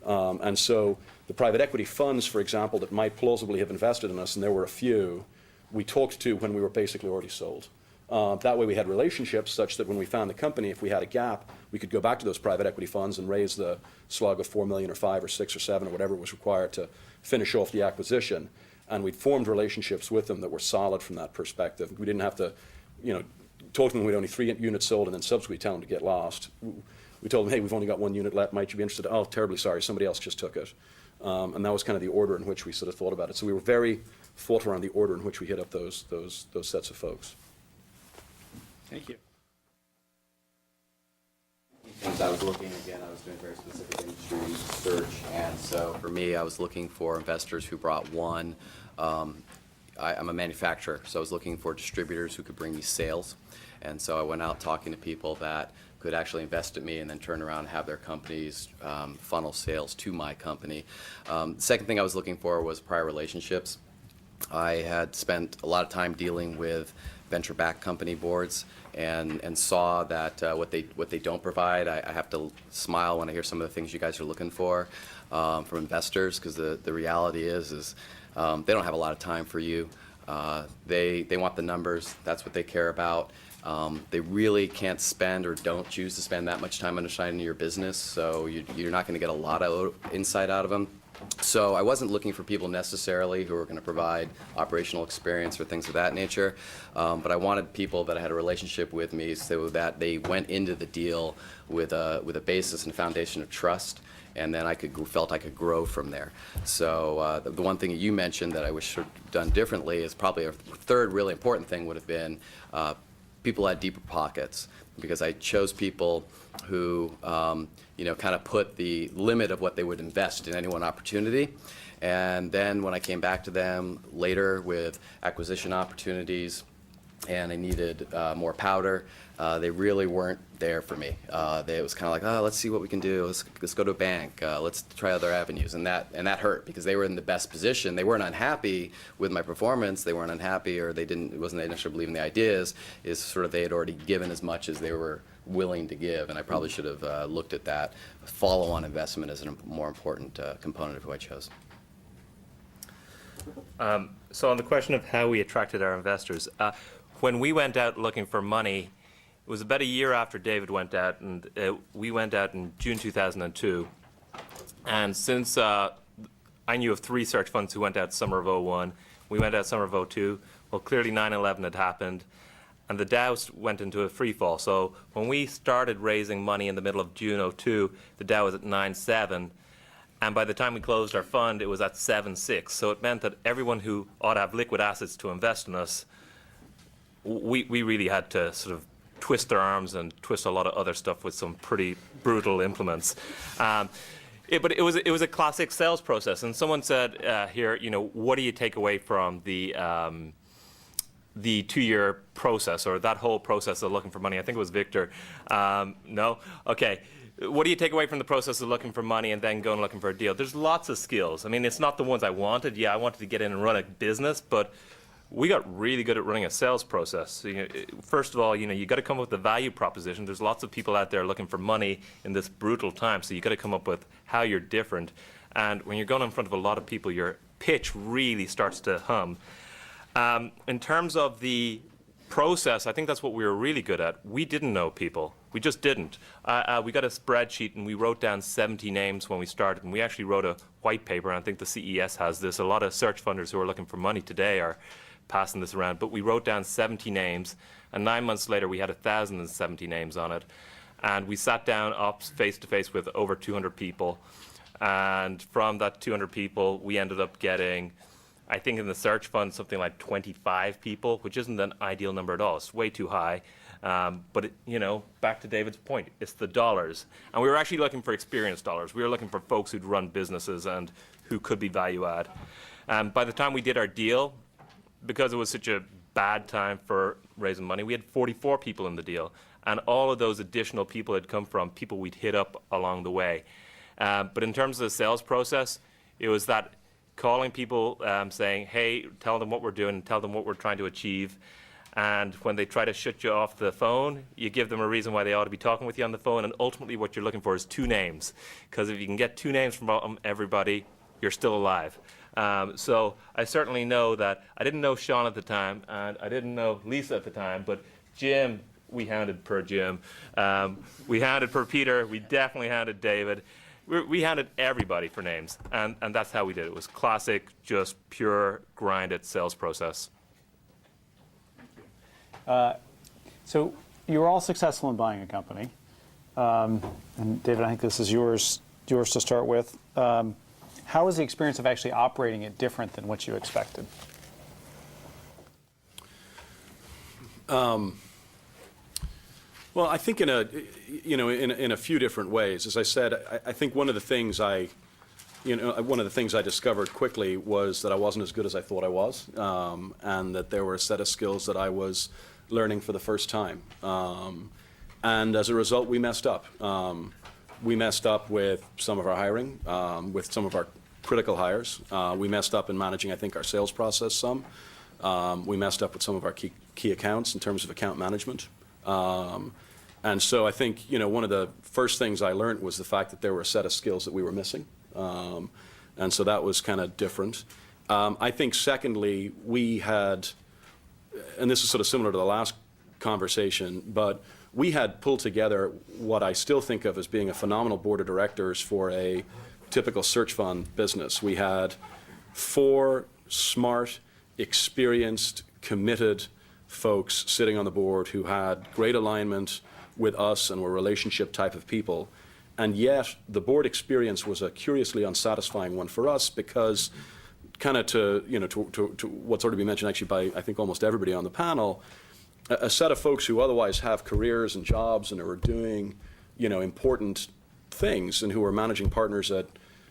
And so the private equity funds, for example, that might plausibly have invested in us, and there were a few, we talked to when we were basically already sold. That way we had relationships such that when we found the company, if we had a gap, we could go back to those private equity funds and raise the slug of $4 million or 5 or 6 or 7 or whatever was required to finish off the acquisition. And we'd formed relationships with them that were solid from that perspective. We didn't have to, talk to them, we'd only 3 units sold, and then subsequently tell them to get lost. We told them, hey, we've only got 1 unit left, might you be interested? Oh, terribly sorry, somebody else just took it. And that was kind of the order in which we sort of thought about it. So we were very thoughtful around the order in which we hit up those sets of folks. Thank you. I was looking, again, I was doing very specific industry research, and so for me, I was looking for investors who brought one. I'm a manufacturer, so I was looking for distributors who could bring me sales. And so I went out talking to people that could actually invest in me and then turn around and have their companies funnel sales to my company. The second thing I was looking for was prior relationships. I had spent a lot of time dealing with venture-backed company boards and saw that what they don't provide, I have to smile when I hear some of the things you guys are looking for from investors, because the reality is they don't have a lot of time for you. They want the numbers. That's what they care about. They really can't spend or don't choose to spend that much time understanding your business, so you're not going to get a lot of insight out of them. So I wasn't looking for people necessarily who were going to provide operational experience or things of that nature, but I wanted people that had a relationship with me so that they went into the deal with a basis and foundation of trust, and then felt I could grow from there. So the one thing that you mentioned that I wish I'd done differently is probably a third really important thing would have been people had deeper pockets, because I chose people who kind of put the limit of what they would invest in any one opportunity. And then when I came back to them later with acquisition opportunities and I needed more powder, they really weren't there for me. It was kind of like, oh, let's see what we can do. Let's go to a bank. Let's try other avenues. And that hurt, because they were in the best position. They weren't unhappy with my performance. They weren't unhappy, or it wasn't they necessarily believing the ideas. Is sort of they had already given as much as they were willing to give, and I probably should have looked at that. Follow-on investment as a more important component of who I chose. So on the question of how we attracted our investors, when we went out looking for money, it was about a year after David went out, and we went out in June 2002. And since I knew of 3 search funds who went out summer of '01, we went out summer of '02. Well, clearly 9/11 had happened, and the Dow went into a free fall. So when we started raising money in the middle of June '02, the Dow was at 9.7. And by the time we closed our fund, it was at 7.6. So it meant that everyone who ought to have liquid assets to invest in us, we really had to sort of twist their arms and twist a lot of other stuff with some pretty brutal implements. But it was a classic sales process. And someone said here, what do you take away from the 2-year process, or that whole process of looking for money? I think it was Victor. No? Okay. What do you take away from the process of looking for money and then going looking for a deal? There's lots of skills. I mean, it's not the ones I wanted. Yeah, I wanted to get in and run a business, but we got really good at running a sales process. So, first of all, you got to come up with a value proposition. There's lots of people out there looking for money in this brutal time, so you got to come up with how you're different. And when you're going in front of a lot of people, your pitch really starts to hum. In terms of the process, I think that's what we were really good at. We didn't know people. We just didn't. We got a spreadsheet and we wrote down 70 names when we started, and we actually wrote a white paper, and I think the CES has this. A lot of search funders who are looking for money today are passing this around, but we wrote down 70 names, and 9 months later we had 1,070 names on it. And we sat down up face to face with over 200 people, and from that 200 people we ended up getting, I think in the search fund, something like 25 people, which isn't an ideal number at all. It's way too high. But back to David's point, it's the dollars. And we were actually looking for experienced dollars. We were looking for folks who'd run businesses and who could be value add. By the time we did our deal, because it was such a bad time for raising money, we had 44 people in the deal. And all of those additional people had come from people we'd hit up along the way. But in terms of the sales process, it was that calling people, saying, hey, tell them what we're doing, tell them what we're trying to achieve. And when they try to shut you off the phone, you give them a reason why they ought to be talking with you on the phone. And ultimately what you're looking for is 2 names. Because if you can get 2 names from everybody, you're still alive. So I certainly know that I didn't know Sean at the time, and I didn't know Lisa at the time, but Jim, we hounded per Jim. We hounded per Peter. We definitely hounded David. We hounded everybody for names, and that's how we did it. It was classic, just pure, grinded sales process. So you were all successful in buying a company. And David, I think this is yours to start with. How was the experience of actually operating it different than what you expected? Well, I think in a few different ways. As I said, I think one of the things I discovered quickly was that I wasn't as good as I thought I was, and that there were a set of skills that I was learning for the first time. And as a result, we messed up. We messed up with some of our hiring, with some of our critical hires. We messed up in managing, I think, our sales process some. We messed up with some of our key accounts in terms of account management. And so I think, one of the first things I learned was the fact that there were a set of skills that we were missing. And so that was kind of different. I think secondly, we had, and this is sort of similar to the last conversation, but we had pulled together what I still think of as being a phenomenal board of directors for a typical search fund business. We had 4 smart, experienced, committed folks sitting on the board who had great alignment with us and were relationship type of people. And yet the board experience was a curiously unsatisfying one for us because kind of to what's already been mentioned actually by I think almost everybody on the panel, a set of folks who otherwise have careers and jobs and who are doing, important things and who are managing partners at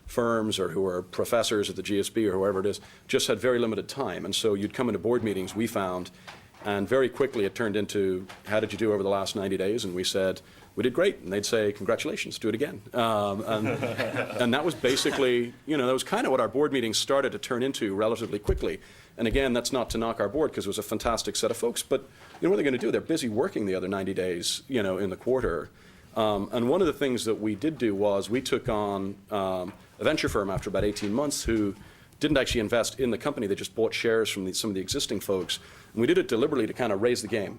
firms or who are professors at the GSB or whoever it is, just had very limited time. And so you'd come into board meetings, we found, and very quickly it turned into, how did you do over the last 90 days? And we said, we did great. And they'd say, congratulations, do it again. And that was basically, that was kind of what our board meetings started to turn into relatively quickly. And again, that's not to knock our board because it was a fantastic set of folks, but what are they going to do? They're busy working the other 90 days, in the quarter. And one of the things that we did do was we took on a venture firm after about 18 months who didn't actually invest in the company. They just bought shares from some of the existing folks. And we did it deliberately to kind of raise the game.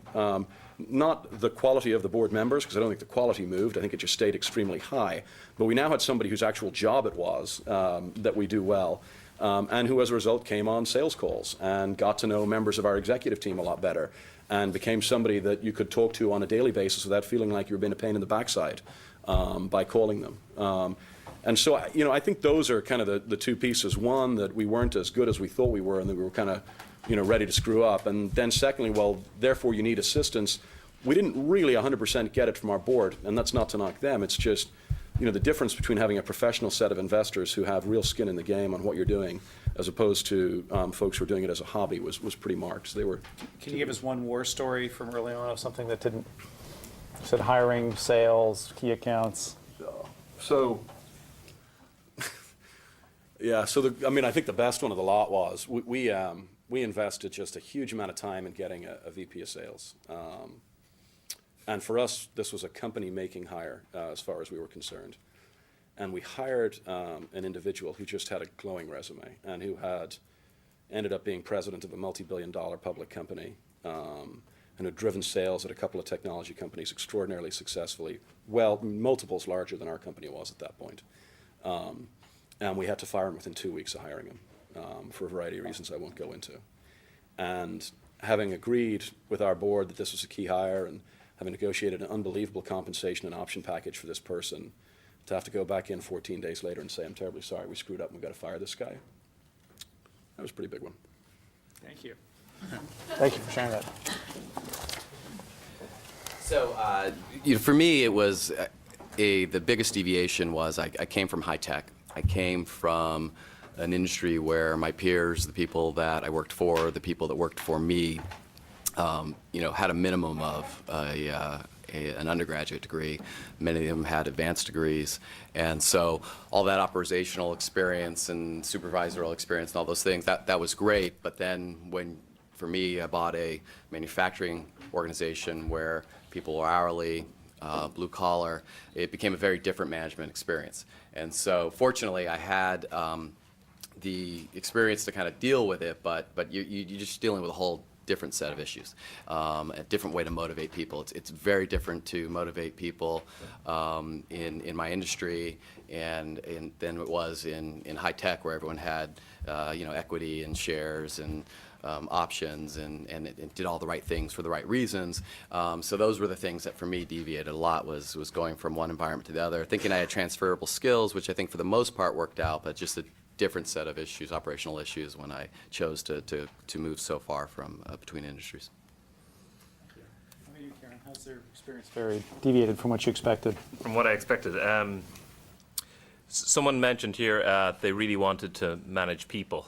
Not the quality of the board members, because I don't think the quality moved. I think it just stayed extremely high. But we now had somebody whose actual job it was that we do well, and who as a result came on sales calls and got to know members of our executive team a lot better and became somebody that you could talk to on a daily basis without feeling like you were being a pain in the backside by calling them. And so, I think those are kind of the two pieces. One, that we weren't as good as we thought we were and that we were kind of, ready to screw up. And then secondly, well, therefore you need assistance. We didn't really 100% get it from our board, and that's not to knock them. It's just, the difference between having a professional set of investors who have real skin in the game on what you're doing as opposed to folks who are doing it as a hobby was pretty marked. So they were. Can you give us one war story from early on of something that didn't, you said hiring, sales, key accounts? So, yeah, so I think the best one of the lot was we invested just a huge amount of time in getting a VP of sales. And for us, this was a company-making hire as far as we were concerned. And we hired an individual who just had a glowing resume and who had ended up being president of a multi-billion-dollar public company and had driven sales at a couple of technology companies extraordinarily successfully, well, multiples larger than our company was at that point. And we had to fire him within 2 weeks of hiring him for a variety of reasons I won't go into. And having agreed with our board that this was a key hire and having negotiated an unbelievable compensation and option package for this person, to have to go back in 14 days later and say, I'm terribly sorry, we screwed up and we've got to fire this guy. That was a pretty big one. Thank you. Thank you for sharing that. So, for me, it was the biggest deviation was I came from high tech. I came from an industry where my peers, the people that I worked for, the people that worked for me, had a minimum of an undergraduate degree. Many of them had advanced degrees. And so all that operational experience and supervisorial experience and all those things, that was great. But then for me, I bought a manufacturing organization where people were hourly, blue collar. It became a very different management experience. And so fortunately, I had the experience to kind of deal with it, but you're just dealing with a whole different set of issues, a different way to motivate people. It's very different to motivate people in my industry and than it was in high tech, where everyone had equity and shares and options and did all the right things for the right reasons. So those were the things that for me deviated a lot, was going from one environment to the other, thinking I had transferable skills, which I think for the most part worked out, but just a different set of issues, operational issues, when I chose to move so far from between industries. How about you, Karen? How's their experience very deviated from what you expected? From what I expected. Someone mentioned here they really wanted to manage people.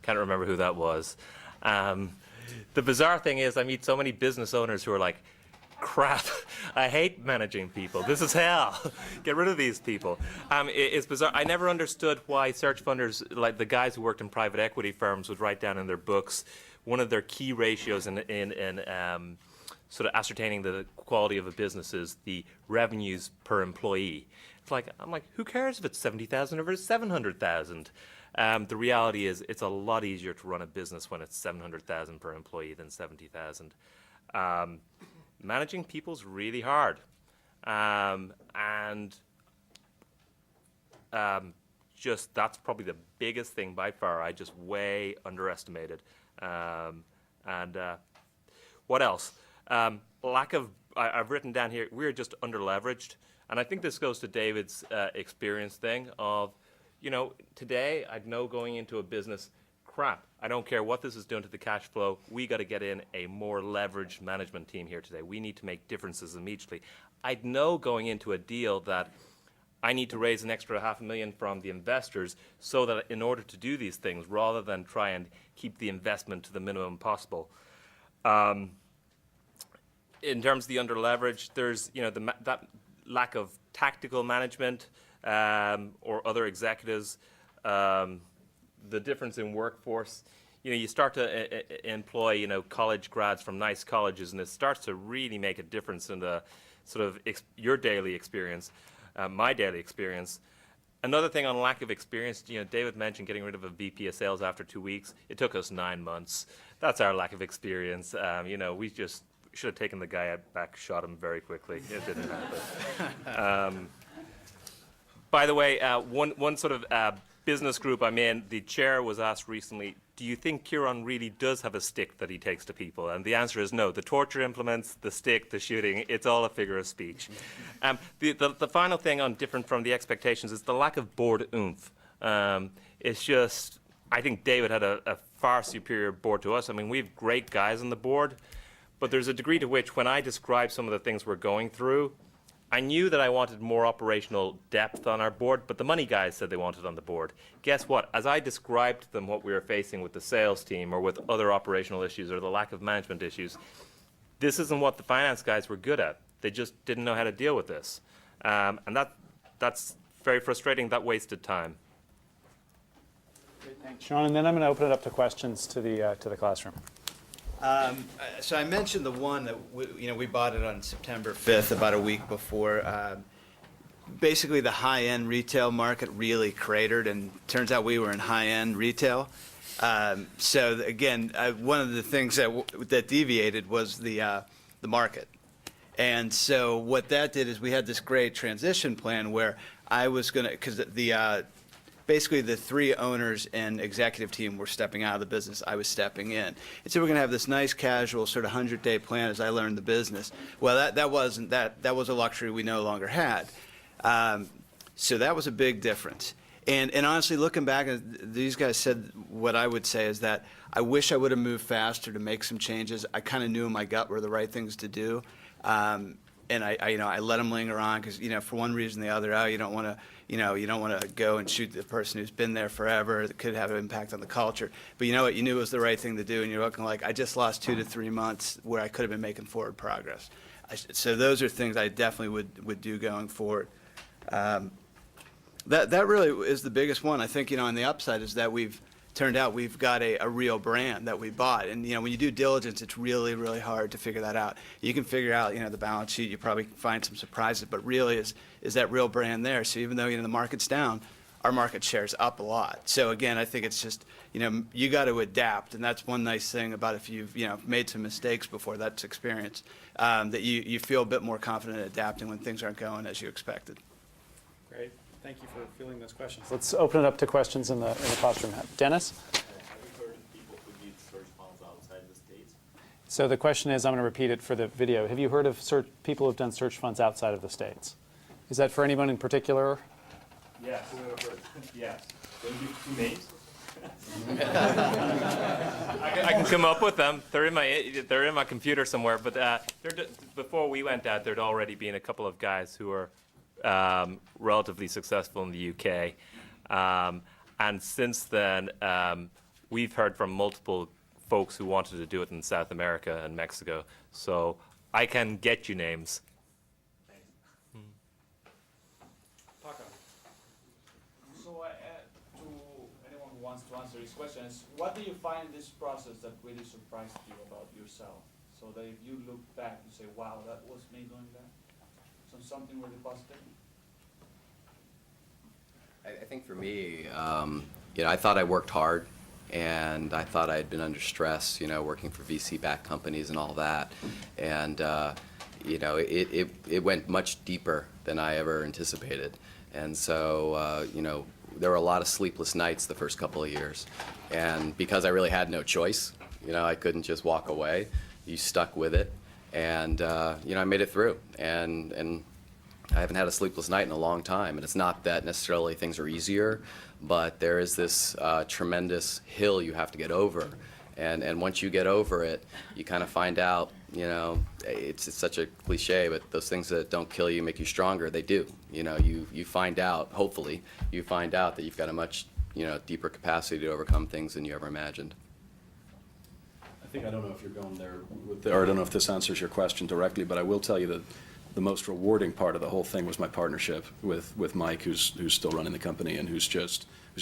Can't remember who that was. The bizarre thing is I meet so many business owners who are like, crap, I hate managing people. This is hell. Get rid of these people. It's bizarre. I never understood why search funders, like the guys who worked in private equity firms, would write down in their books one of their key ratios in sort of ascertaining the quality of a business is the revenues per employee. I'm like, who cares if it's 70,000 or if it's 700,000? The reality is it's a lot easier to run a business when it's 700,000 per employee than 70,000. Managing people's really hard. Just that's probably the biggest thing by far. I just way underestimated. What else? Lack of, I've written down here, we're just underleveraged. And I think this goes to David's experience thing of, today I'd know going into a business, crap, I don't care what this is doing to the cash flow, we got to get in a more leveraged management team here today. We need to make differences immediately. I'd know going into a deal that I need to raise an extra $500,000 from the investors so that in order to do these things, rather than try and keep the investment to the minimum possible. In terms of the underleverage, there's that lack of tactical management or other executives, the difference in workforce. You start to employ college grads from nice colleges, and it starts to really make a difference in the sort of your daily experience, my daily experience. Another thing on lack of experience, David mentioned getting rid of a VP of sales after 2 weeks. It took us 9 months. That's our lack of experience. We just should have taken the guy back, shot him very quickly. It didn't happen. By the way, one sort of business group I'm in, the chair was asked recently, do you think Kieran really does have a stick that he takes to people? And the answer is no. The torture implements, the stick, the shooting, it's all a figure of speech. The final thing on different from the expectations is the lack of board oomph. It's just, I think David had a far superior board to us. I mean, we have great guys on the board, but there's a degree to which when I describe some of the things we're going through, I knew that I wanted more operational depth on our board, but the money guys said they wanted on the board. Guess what? As I described to them what we were facing with the sales team or with other operational issues or the lack of management issues, this isn't what the finance guys were good at. They just didn't know how to deal with this. And that's very frustrating. That wasted time. Great, thanks, Sean. And then I'm going to open it up to questions to the classroom. So I mentioned the one that we bought it on September 5th, about a week before. Basically, the high-end retail market really cratered, and turns out we were in high-end retail. So again, one of the things that deviated was the market. And so what that did is we had this great transition plan where I was going to, because basically the three owners and executive team were stepping out of the business. I was stepping in. And so we're going to have this nice casual sort of 100-day plan as I learned the business. Well, that was a luxury we no longer had. So that was a big difference. And honestly, looking back, these guys said what I would say is that I wish I would have moved faster to make some changes. I kind of knew in my gut were the right things to do. And I let them linger on because, for one reason or the other, you don't want to go and shoot the person who's been there forever. That could have an impact on the culture. But you know what? You knew it was the right thing to do, and you're looking like, I just lost 2 to 3 months where I could have been making forward progress. So those are things I definitely would do going forward. That really is the biggest one. I think, on the upside is that we've got a real brand that we bought. And, when you do diligence, it's really, really hard to figure that out. You can figure out, the balance sheet, you probably find some surprises, but really is that real brand there? So even though, the market's down, our market share's up a lot. So again, I think it's just, you got to adapt. And that's one nice thing about if you've, made some mistakes before, that's experience, that you feel a bit more confident adapting when things aren't going as you expected. Great. Thank you for fielding those questions. Let's open it up to questions in the classroom. Dennis? Have you heard of people who need search funds outside the States? So the question is, I'm going to repeat it for the video. Have you heard of people who have done search funds outside of the States? Is that for anyone in particular? Yes. Yes. Can you give 2 names? I can come up with them. They're in my computer somewhere. But before we went out, there'd already been a couple of guys who were relatively successful in the UK, and since then we've heard from multiple folks who wanted to do it in South America and Mexico. So I can get you names. So, to anyone who wants to answer these questions, what do you find in this process that really surprised you about yourself? So that if you look back, you say, wow, that was me doing that? So something really positive? I think for me, I thought I worked hard, and I thought I had been under stress, working for VC-backed companies and all that. And, it went much deeper than I ever anticipated. And so, there were a lot of sleepless nights the first couple of years. And because I really had no choice, I couldn't just walk away. You stuck with it. And, I made it through. And I haven't had a sleepless night in a long time. And it's not that necessarily things are easier, but there is this tremendous hill you have to get over. And once you get over it, you kind of find out, it's such a cliche, but those things that don't kill you make you stronger, they do. You find out, hopefully, you find out that you've got a much, deeper capacity to overcome things than you ever imagined. I don't know if you're going there or I don't know if this answers your question directly, but I will tell you that the most rewarding part of the whole thing was my partnership with Mike, who's still running the company, and who's a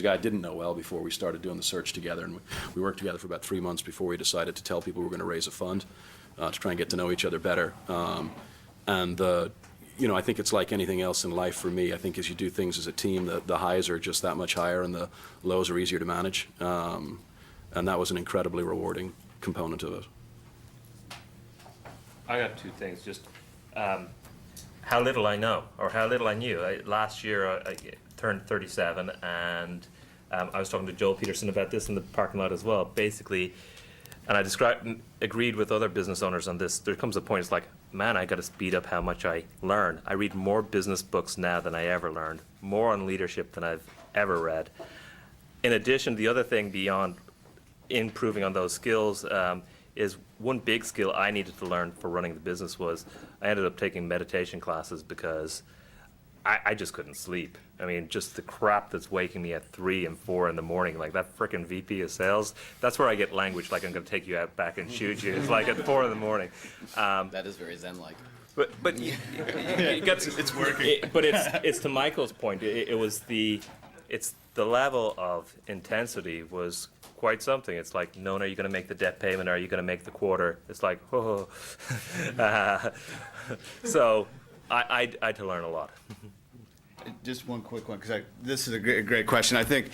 guy I didn't know well before we started doing the search together. And we worked together for about 3 months before we decided to tell people we were going to raise a fund to try and get to know each other better. I think it's like anything else in life for me. I think as you do things as a team, the highs are just that much higher and the lows are easier to manage. And that was an incredibly rewarding component of it. I got two things. Just how little I know, or how little I knew. Last year I turned 37, and I was talking to Joel Peterson about this in the parking lot as well. Basically, and I agreed with other business owners on this. There comes a point, it's like, man, I got to speed up how much I learn. I read more business books now than I ever learned, more on leadership than I've ever read. In addition, the other thing beyond improving on those skills is one big skill I needed to learn for running the business was I ended up taking meditation classes because I just couldn't sleep. I mean, just the crap that's waking me at 3 and 4 in the morning, like that frickin' VP of sales, that's where I get language like I'm going to take you out back and shoot you. It's like at 4 in the morning. That is very Zen-like. But it's working. But it's to Michael's point. It's the level of intensity was quite something. It's like, no, are you going to make the debt payment? Are you going to make the quarter? It's like, oh. So I had to learn a lot. Just one quick one, because this is a great question. I think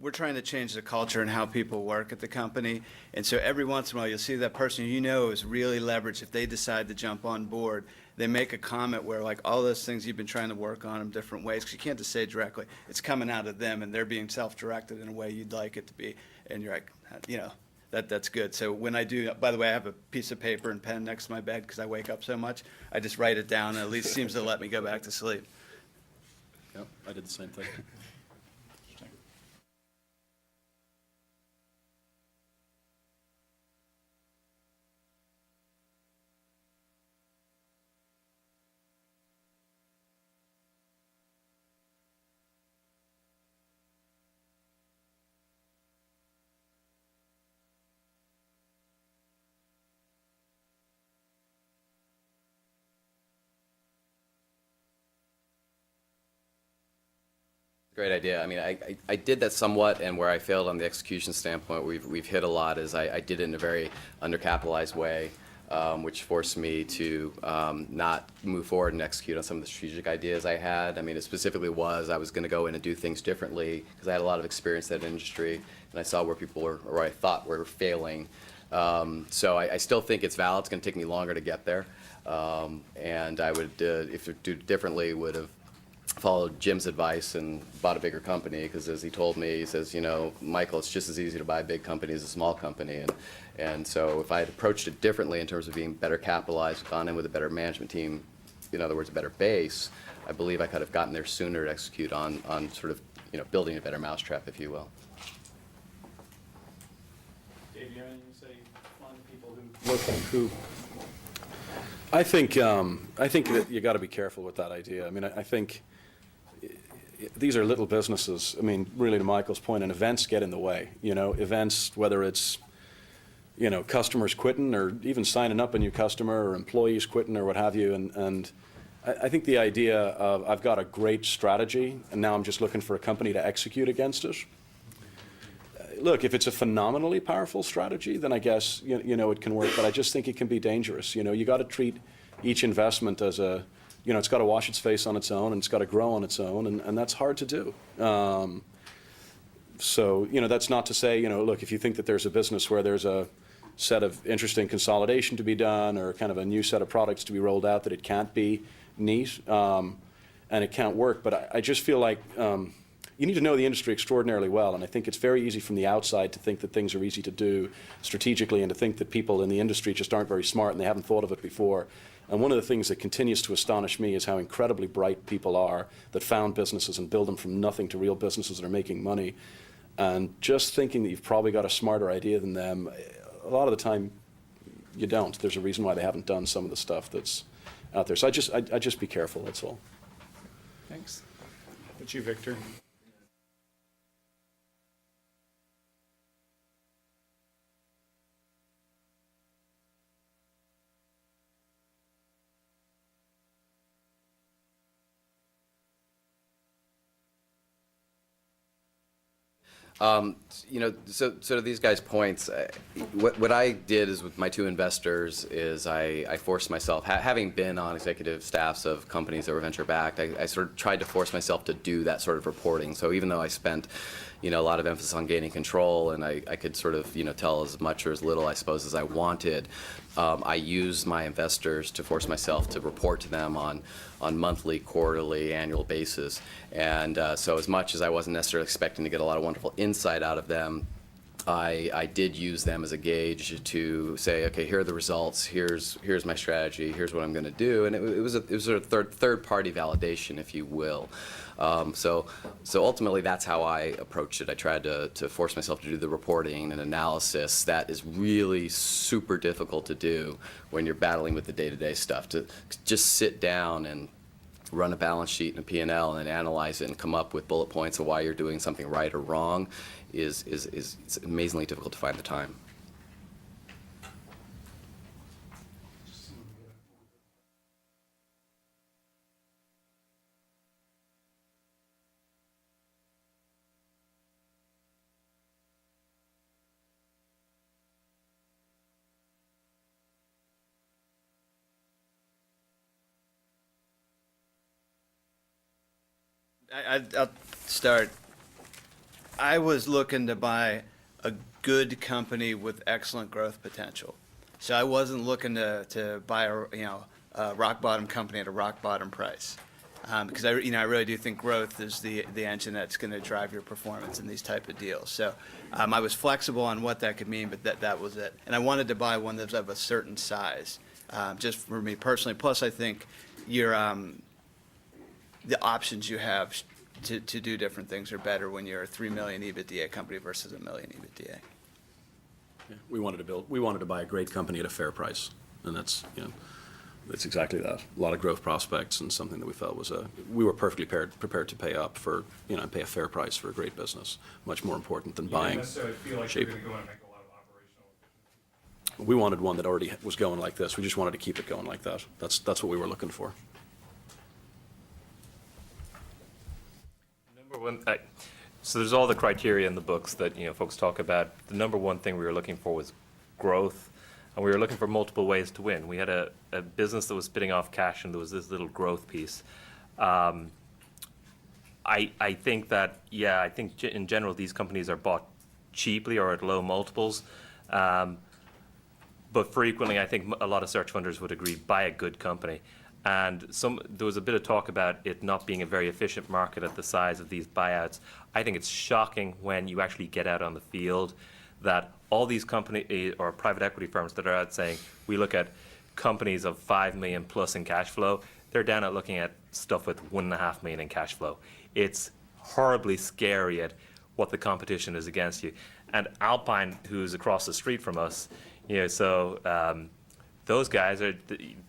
we're trying to change the culture and how people work at the company. And so every once in a while, you'll see that person is really leveraged. If they decide to jump on board, they make a comment where, like, all those things you've been trying to work on in different ways, because you can't just say directly. It's coming out of them, and they're being self-directed in a way you'd like it to be. And you're like, that's good. So when I do, by the way, I have a piece of paper and pen next to my bed because I wake up so much. I just write it down, and at least seems to let me go back to sleep. Yep, I did the same thing. Great idea. I mean, I did that somewhat, and where I failed on the execution standpoint, we've hit a lot, is I did it in a very undercapitalized way, which forced me to not move forward and execute on some of the strategic ideas I had. I mean, it specifically was I was going to go in and do things differently because I had a lot of experience in that industry, and I saw where people were, or I thought were failing. So I still think it's valid. It's going to take me longer to get there, and I would, if it do differently, would have followed Jim's advice and bought a bigger company, because as he told me, he says, Michael, it's just as easy to buy a big company as a small company. And so if I had approached it differently in terms of being better capitalized, gone in with a better management team, in other words, a better base, I believe I could have gotten there sooner to execute on sort of, building a better mousetrap, if you will. you have anything to say on people who I think that you got to be careful with that idea. I mean, I think these are little businesses. I mean, really, to Michael's point, and events get in the way. You know, events, whether it's, you know, customers quitting or even signing up a new customer or employees quitting or what have you. And I think the idea of I've got a great strategy and now I'm just looking for a company to execute against it. Look, if it's a phenomenally powerful strategy, then I guess, you know, it can work, but I just think it can be dangerous. You know, you got to treat each investment as a, you know, it's got to wash its face on its own and it's got to grow on its own, and that's hard to do. So, you know, that's not to say, you know, look, if you think that there's a business where there's a set of interesting consolidation to be done or kind of a new set of products to be rolled out, that it can't be neat and it can't work. But I just feel like you need to know the industry extraordinarily well, and I think it's very easy from the outside to think that things are easy to do strategically and to think that people in the industry just aren't very smart and they haven't thought of it before. And one of the things that continues to astonish me is how incredibly bright people are that found businesses and build them from nothing to real businesses that are making money. And just thinking that you've probably got a smarter idea than them, a lot of the time you don't. There's a reason why they haven't done some of the stuff that's out there. So I just be careful, that's all. Thanks. How about you, Victor? You know, so to these guys' points, what I did is with my two investors is I forced myself, having been on executive staffs of companies that were venture backed, I sort of tried to force myself to do that sort of reporting. So even though I spent, you know, a lot of emphasis on gaining control, and I could sort of, you know, tell as much or as little, I suppose, as I wanted, I used my investors to force myself to report to them on monthly, quarterly, annual basis. And so as much as I wasn't necessarily expecting to get a lot of wonderful insight out of them, I did use them as a gauge to say, okay, here are the results, here's my strategy, here's what I'm going to do, and it was a third party validation, if you will. So ultimately, that's how I approached it. I tried to force myself to do the reporting and analysis that is really super difficult to do when you're battling with the day-to-day stuff. To just sit down and run a balance sheet and a P&L and analyze it and come up with bullet points of why you're doing something right or wrong is it's amazingly difficult to find the time. I'll start. I was looking to buy a good company with excellent growth potential. So I wasn't looking to buy a rock bottom company at a rock bottom price. Because I really do think growth is the engine that's going to drive your performance in these type of deals. So I was flexible on what that could mean, but that was it. And I wanted to buy one that's of a certain size, just for me personally. Plus, I think the options you have to do different things are better when you're a 3 million EBITDA company versus a million EBITDA. Yeah, we wanted to buy a great company at a fair price, and that's, you know, that's exactly that. A lot of growth prospects and something that we felt was we were perfectly prepared to pay up for, you know, and pay a fair price for a great business. Much more important than buying necessarily feel like cheap. you're going to go and make a lot of operational efficiency. We wanted one that already was going like this. We just wanted to keep it going like that. That's what we were looking for. Number one, so there's all the criteria in the books that, you know, folks talk about. The number one thing we were looking for was growth, and we were looking for multiple ways to win. We had a business that was spitting off cash, and there was this little growth piece. I think that, yeah, I think in general these companies are bought cheaply or at low multiples. But frequently, I think a lot of search funders would agree, buy a good company. And there was a bit of talk about it not being a very efficient market at the size of these buyouts. I think it's shocking when you actually get out on the field that all these company or private equity firms that are out saying, we look at companies of 5 million plus in cash flow, they're down at looking at stuff with 1.5 million in cash flow. It's horribly scary at what the competition is against you. And Alpine, who's across the street from us, so those guys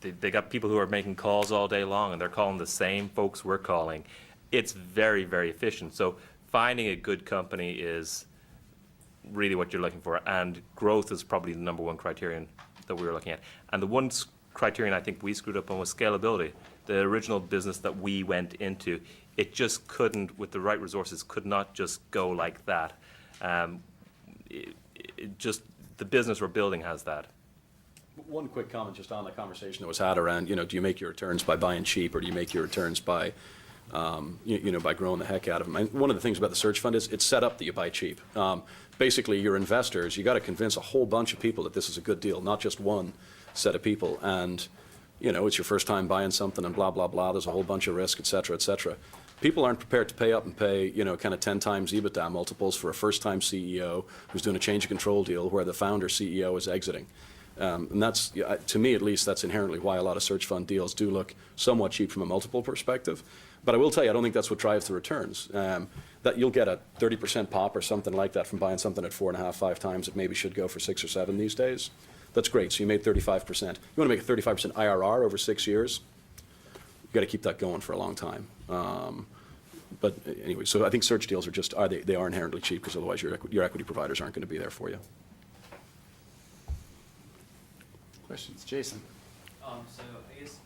they got people who are making calls all day long, and they're calling the same folks we're calling. It's very, very efficient. So finding a good company is really what you're looking for, and growth is probably the number one criterion that we were looking at. And the one criterion I think we screwed up on was scalability. The original business that we went into, it just couldn't, with the right resources, could not just go like that. The business we're building has that. One quick comment just on the conversation that was had around, do you make your returns by buying cheap, or do you make your returns by, by growing the heck out of them? And one of the things about the search fund is it's set up that you buy cheap. Basically, your investors, you got to convince a whole bunch of people that this is a good deal, not just one set of people. And, it's your first time buying something and blah, blah, blah. There's a whole bunch of risk, et cetera, et cetera. People aren't prepared to pay up and pay, kind of 10 times EBITDA multiples for a first-time CEO who's doing a change of control deal where the founder CEO is exiting. And that's, to me at least, that's inherently why a lot of search fund deals do look somewhat cheap from a multiple perspective. But I will tell you, I don't think that's what drives the returns. That you'll get a 30% pop or something like that from buying something at 4.5, 5 times that maybe should go for 6 or 7 these days. That's great. So you made 35%. You want to make a 35% IRR over 6 years? You've got to keep that going for a long time. But anyway, so I think search deals are they are inherently cheap, because otherwise your equity providers aren't going to be there for you. Questions, Jason? So I guess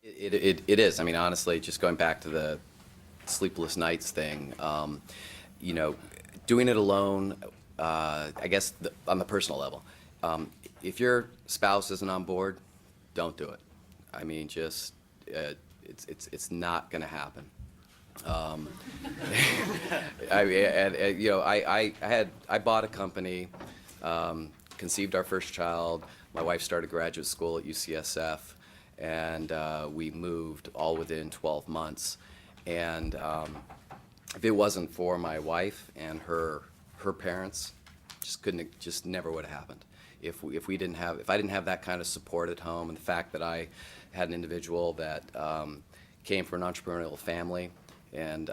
It is. I mean, honestly, just going back to the sleepless nights thing, doing it alone, I guess on the personal level, if your spouse isn't on board, don't do it. I mean, just it's not going to happen. I bought a company, conceived our first child. My wife started graduate school at UCSF. And we moved all within 12 months. And if it wasn't for my wife and her parents, just never would have happened. If I didn't have that kind of support at home, and the fact that I had an individual that came from an entrepreneurial family, and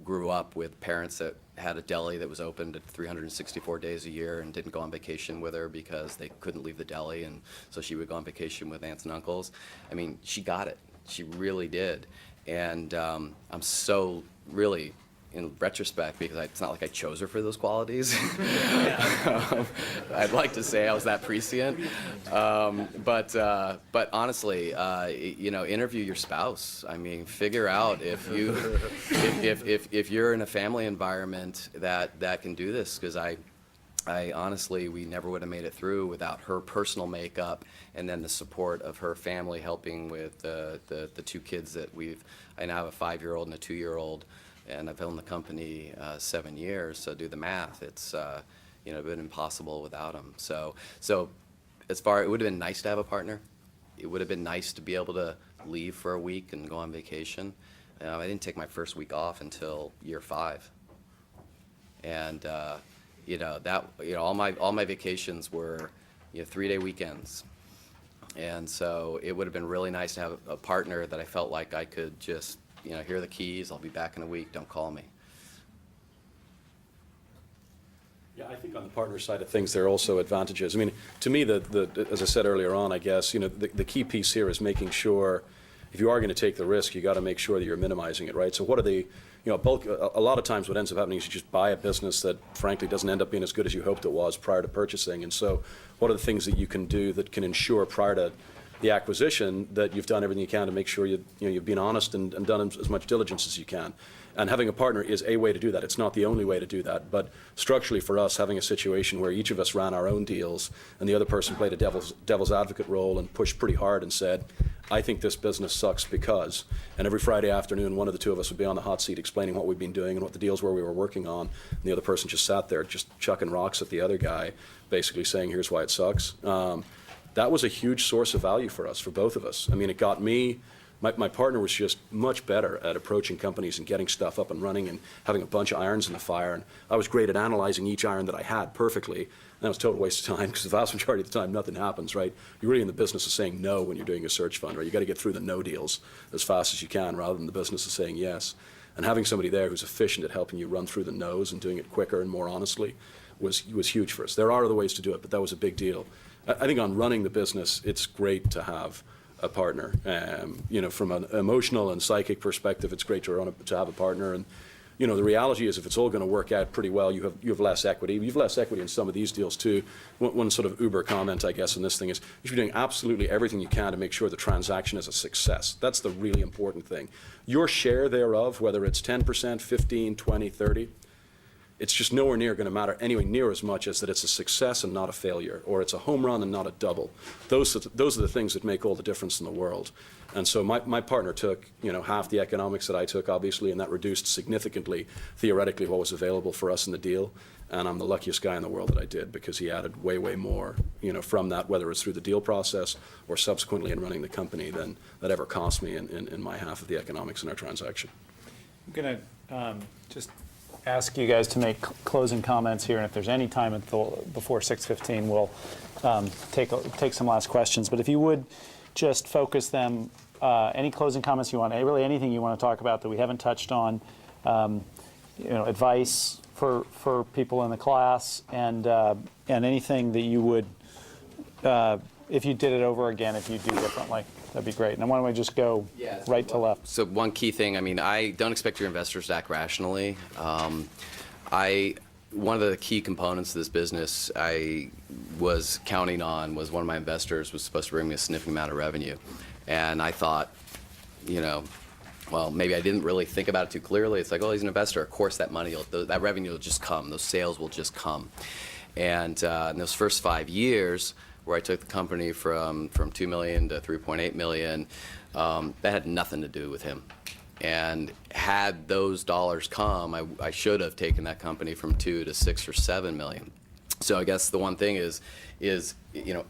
grew up with parents that had a deli that was open 364 days a year and didn't go on vacation with her because they couldn't leave the deli, and so she would go on vacation with aunts and uncles. I mean, she got it. She really did. And I'm so really, in retrospect, because it's not like I chose her for those qualities. I'd like to say I was that prescient. But honestly, interview your spouse. I mean, figure out if you're in a family environment that can do this, because I honestly, we never would have made it through without her personal makeup, and then the support of her family helping with the 2 kids that I now have a 5-year-old and a 2-year-old. And I've owned the company 7 years, so do the math. It's been impossible without them. So it would have been nice to have a partner. It would have been nice to be able to leave for a week and go on vacation. I didn't take my first week off until year 5, and all my vacations were 3-day weekends, and so it would have been really nice to have a partner that I felt like I could just. Here are the keys, I'll be back in a week, don't call me. Yeah, I think on the partner side of things, there are also advantages. I mean, to me, as I said earlier on, I guess, the key piece here is making sure, if you are going to take the risk, you got to make sure that you're minimizing it, right? So what are the, a lot of times what ends up happening is you just buy a business that frankly doesn't end up being as good as you hoped it was prior to purchasing. And so what are the things that you can do that can ensure prior to the acquisition, that you've done everything you can to make sure you've been honest and done as much diligence as you can. And having a partner is a way to do that. It's not the only way to do that. But structurally for us, having a situation where each of us ran our own deals and the other person played a devil's advocate role and pushed pretty hard and said, I think this business sucks because, and every Friday afternoon, one of the two of us would be on the hot seat explaining what we'd been doing and what the deals were we were working on, and the other person just sat there just chucking rocks at the other guy, basically saying, here's why it sucks. That was a huge source of value for us, for both of us. I mean, it got me, my partner was just much better at approaching companies and getting stuff up and running and having a bunch of irons in the fire, and I was great at analyzing each iron that I had perfectly. That was a total waste of time because the vast majority of the time nothing happens, right? You're really in the business of saying no when you're doing a search fund, right? You got to get through the no deals as fast as you can rather than the business of saying yes. And having somebody there who's efficient at helping you run through the no's and doing it quicker and more honestly was huge for us. There are other ways to do it, but that was a big deal. I think on running the business, it's great to have a partner. From an emotional and psychic perspective, it's great to have a partner. And the reality is, if it's all going to work out pretty well, you have less equity. You have less equity in some of these deals too. One sort of uber comment, I guess, in this thing is you should be doing absolutely everything you can to make sure the transaction is a success. That's the really important thing. Your share thereof, whether it's 10%, 15, 20, 30, it's just nowhere near going to matter anywhere near as much as that it's a success and not a failure, or it's a home run and not a double. Those are the things that make all the difference in the world. And so my partner took half the economics that I took, obviously, and that reduced significantly, theoretically, what was available for us in the deal. And I'm the luckiest guy in the world that I did, because he added way, way more from that, whether it's through the deal process or subsequently in running the company, than that ever cost me in my half of the economics in our transaction. I'm going to just ask you guys to make closing comments here, and if there's any time before 6:15, we'll take some last questions. But if you would just focus them, any closing comments you want, really anything you want to talk about that we haven't touched on, advice for people in the class, and anything that you would, if you did it over again, if you do differently. That'd be great. And why don't we just go right to left? So one key thing, I don't expect your investors to act rationally. One of the key components of this business I was counting on was one of my investors was supposed to bring me a significant amount of revenue. And I thought, well, maybe I didn't really think about it too clearly. It's like, oh, he's an investor. Of course that money, that revenue will just come. Those sales will just come. And in those first 5 years, where I took the company from $2 million to $3.8 million, that had nothing to do with him. And had those dollars come, I should have taken that company from 2 to 6 or 7 million. So I guess the one thing is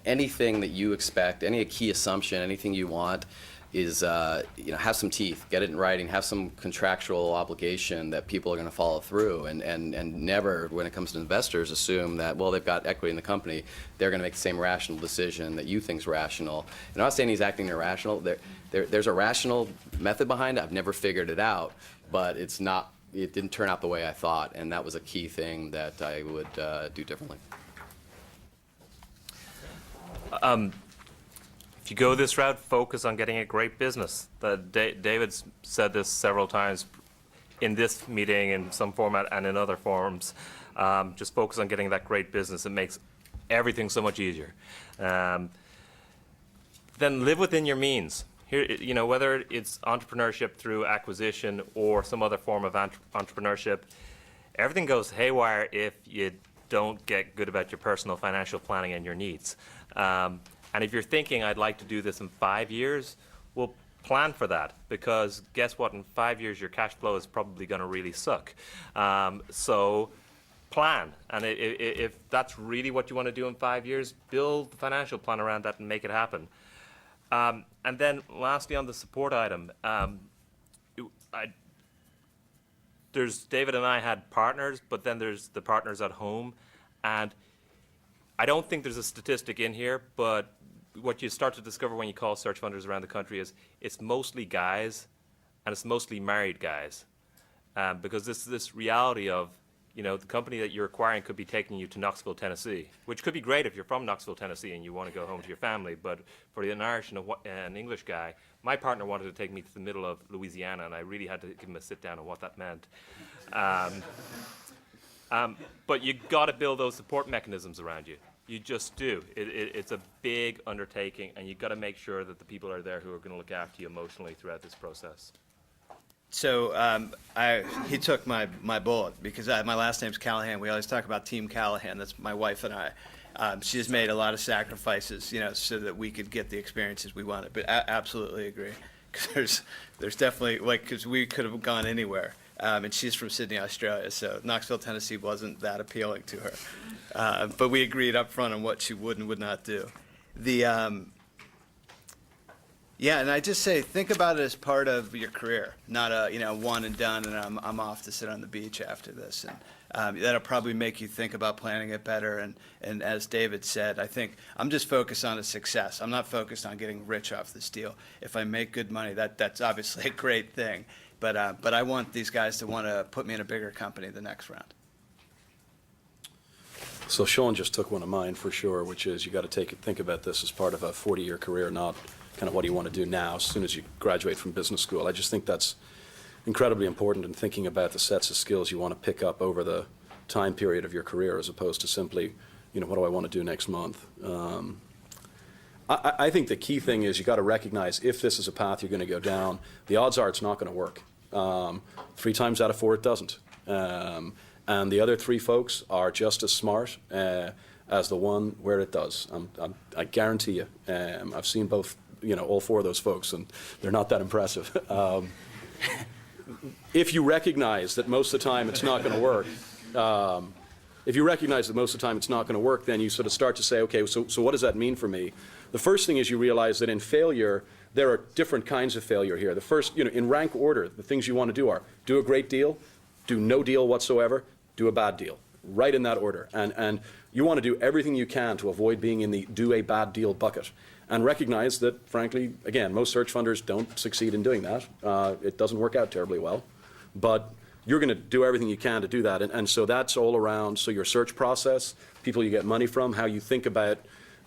anything that you expect, any key assumption, anything you want, is have some teeth, get it in writing, have some contractual obligation that people are going to follow through, and never, when it comes to investors, assume that, well, they've got equity in the company, they're going to make the same rational decision that you think's rational. And I'm not saying he's acting irrational. There's a rational method behind it. I've never figured it out, but it didn't turn out the way I thought, and that was a key thing that I would do differently. If you go this route, focus on getting a great business. David's said this several times in this meeting, in some format and in other forums. Just focus on getting that great business. It makes everything so much easier. Then live within your means. Here, whether it's entrepreneurship through acquisition or some other form of entrepreneurship, everything goes haywire if you don't get good about your personal financial planning and your needs. And if you're thinking, I'd like to do this in 5 years, well, plan for that, because guess what? In 5 years, your cash flow is probably going to really suck. So plan. And if that's really what you want to do in 5 years, build the financial plan around that and make it happen. And then lastly, on the support item, David and I had partners, but then there's the partners at home. And I don't think there's a statistic in here, but what you start to discover when you call search funders around the country is it's mostly guys, and it's mostly married guys, because this reality of, the company that you're acquiring could be taking you to Knoxville, Tennessee, which could be great if you're from Knoxville, Tennessee, and you want to go home to your family. But for an Irish and an English guy, my partner wanted to take me to the middle of Louisiana, and I really had to give him a sit down on what that meant. But you got to build those support mechanisms around you. You just do. It's a big undertaking, and you've got to make sure that the people are there who are going to look after you emotionally throughout this process. So he took my bullet because my last name's Callahan. We always talk about Team Callahan. That's my wife and I. She's made a lot of sacrifices, so that we could get the experiences we wanted. But absolutely agree. Because there's definitely, because we could have gone anywhere. And she's from Sydney, Australia, so Knoxville, Tennessee wasn't that appealing to her. But we agreed up front on what she would and would not do. Yeah, and I just say, think about it as part of your career, not a one and done, and I'm off to sit on the beach after this. And that'll probably make you think about planning it better. And as David said, I think I'm just focused on the success. I'm not focused on getting rich off this deal. If I make good money, that's obviously a great thing. But I want these guys to want to put me in a bigger company the next round. So Sean just took one of mine for sure, which is you got to think about this as part of a 40-year career, not kind of what do you want to do now as soon as you graduate from business school. I just think that's incredibly important in thinking about the sets of skills you want to pick up over the time period of your career as opposed to simply, what do I want to do next month? I think the key thing is you got to recognize if this is a path you're going to go down, the odds are it's not going to work. 3 times out of 4 it doesn't. And the other 3 folks are just as smart as the one where it does. I guarantee you. I've seen both, all 4 of those folks, and they're not that impressive. If you recognize that most of the time it's not going to work, then you sort of start to say, okay, so what does that mean for me? The first thing is you realize that in failure, there are different kinds of failure here. The first, in rank order, the things you want to do are do a great deal, do no deal whatsoever, do a bad deal, right in that order. And you want to do everything you can to avoid being in the do a bad deal bucket. And recognize that, frankly, again, most search funders don't succeed in doing that. It doesn't work out terribly well. But you're going to do everything you can to do that. And so that's all around, so your search process, people you get money from, how you think about,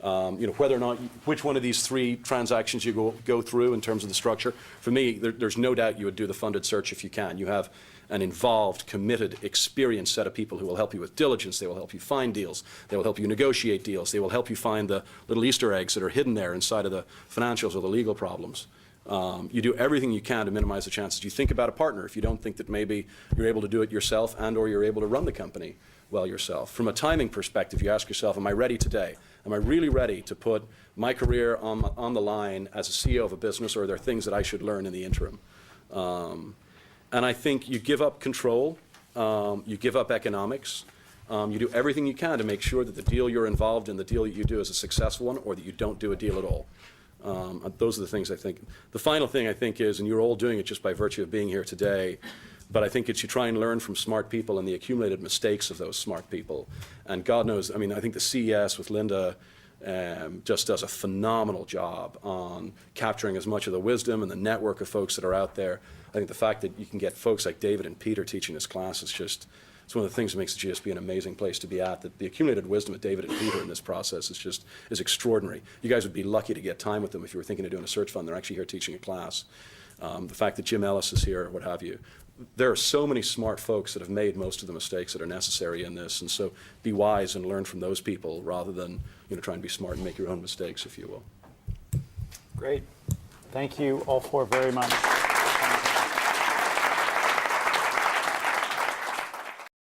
whether or not, which one of these 3 transactions you go through in terms of the structure. For me, there's no doubt you would do the funded search if you can. You have an involved, committed, experienced set of people who will help you with diligence. They will help you find deals. They will help you negotiate deals. They will help you find the little Easter eggs that are hidden there inside of the financials or the legal problems. You do everything you can to minimize the chances. You think about a partner if you don't think that maybe you're able to do it yourself and or you're able to run the company well yourself. From a timing perspective, you ask yourself, am I ready today? Am I really ready to put my career on the line as a CEO of a business, or are there things that I should learn in the interim? And I think you give up control, you give up economics, you do everything you can to make sure that the deal you're involved in, the deal that you do is a successful one, or that you don't do a deal at all. Those are the things I think. The final thing I think is, and you're all doing it just by virtue of being here today, but I think it's you try and learn from smart people and the accumulated mistakes of those smart people. And God knows, I think the CES with Linda just does a phenomenal job on capturing as much of the wisdom and the network of folks that are out there. I think the fact that you can get folks like David and Peter teaching this class is just, it's one of the things that makes the GSB an amazing place to be at. That the accumulated wisdom of David and Peter in this process is extraordinary. You guys would be lucky to get time with them if you were thinking of doing a search fund. They're actually here teaching a class. The fact that Jim Ellis is here, what have you. There are so many smart folks that have made most of the mistakes that are necessary in this, and so be wise and learn from those people rather than try and be smart and make your own mistakes, if you will. Great. Thank you all 4 very much.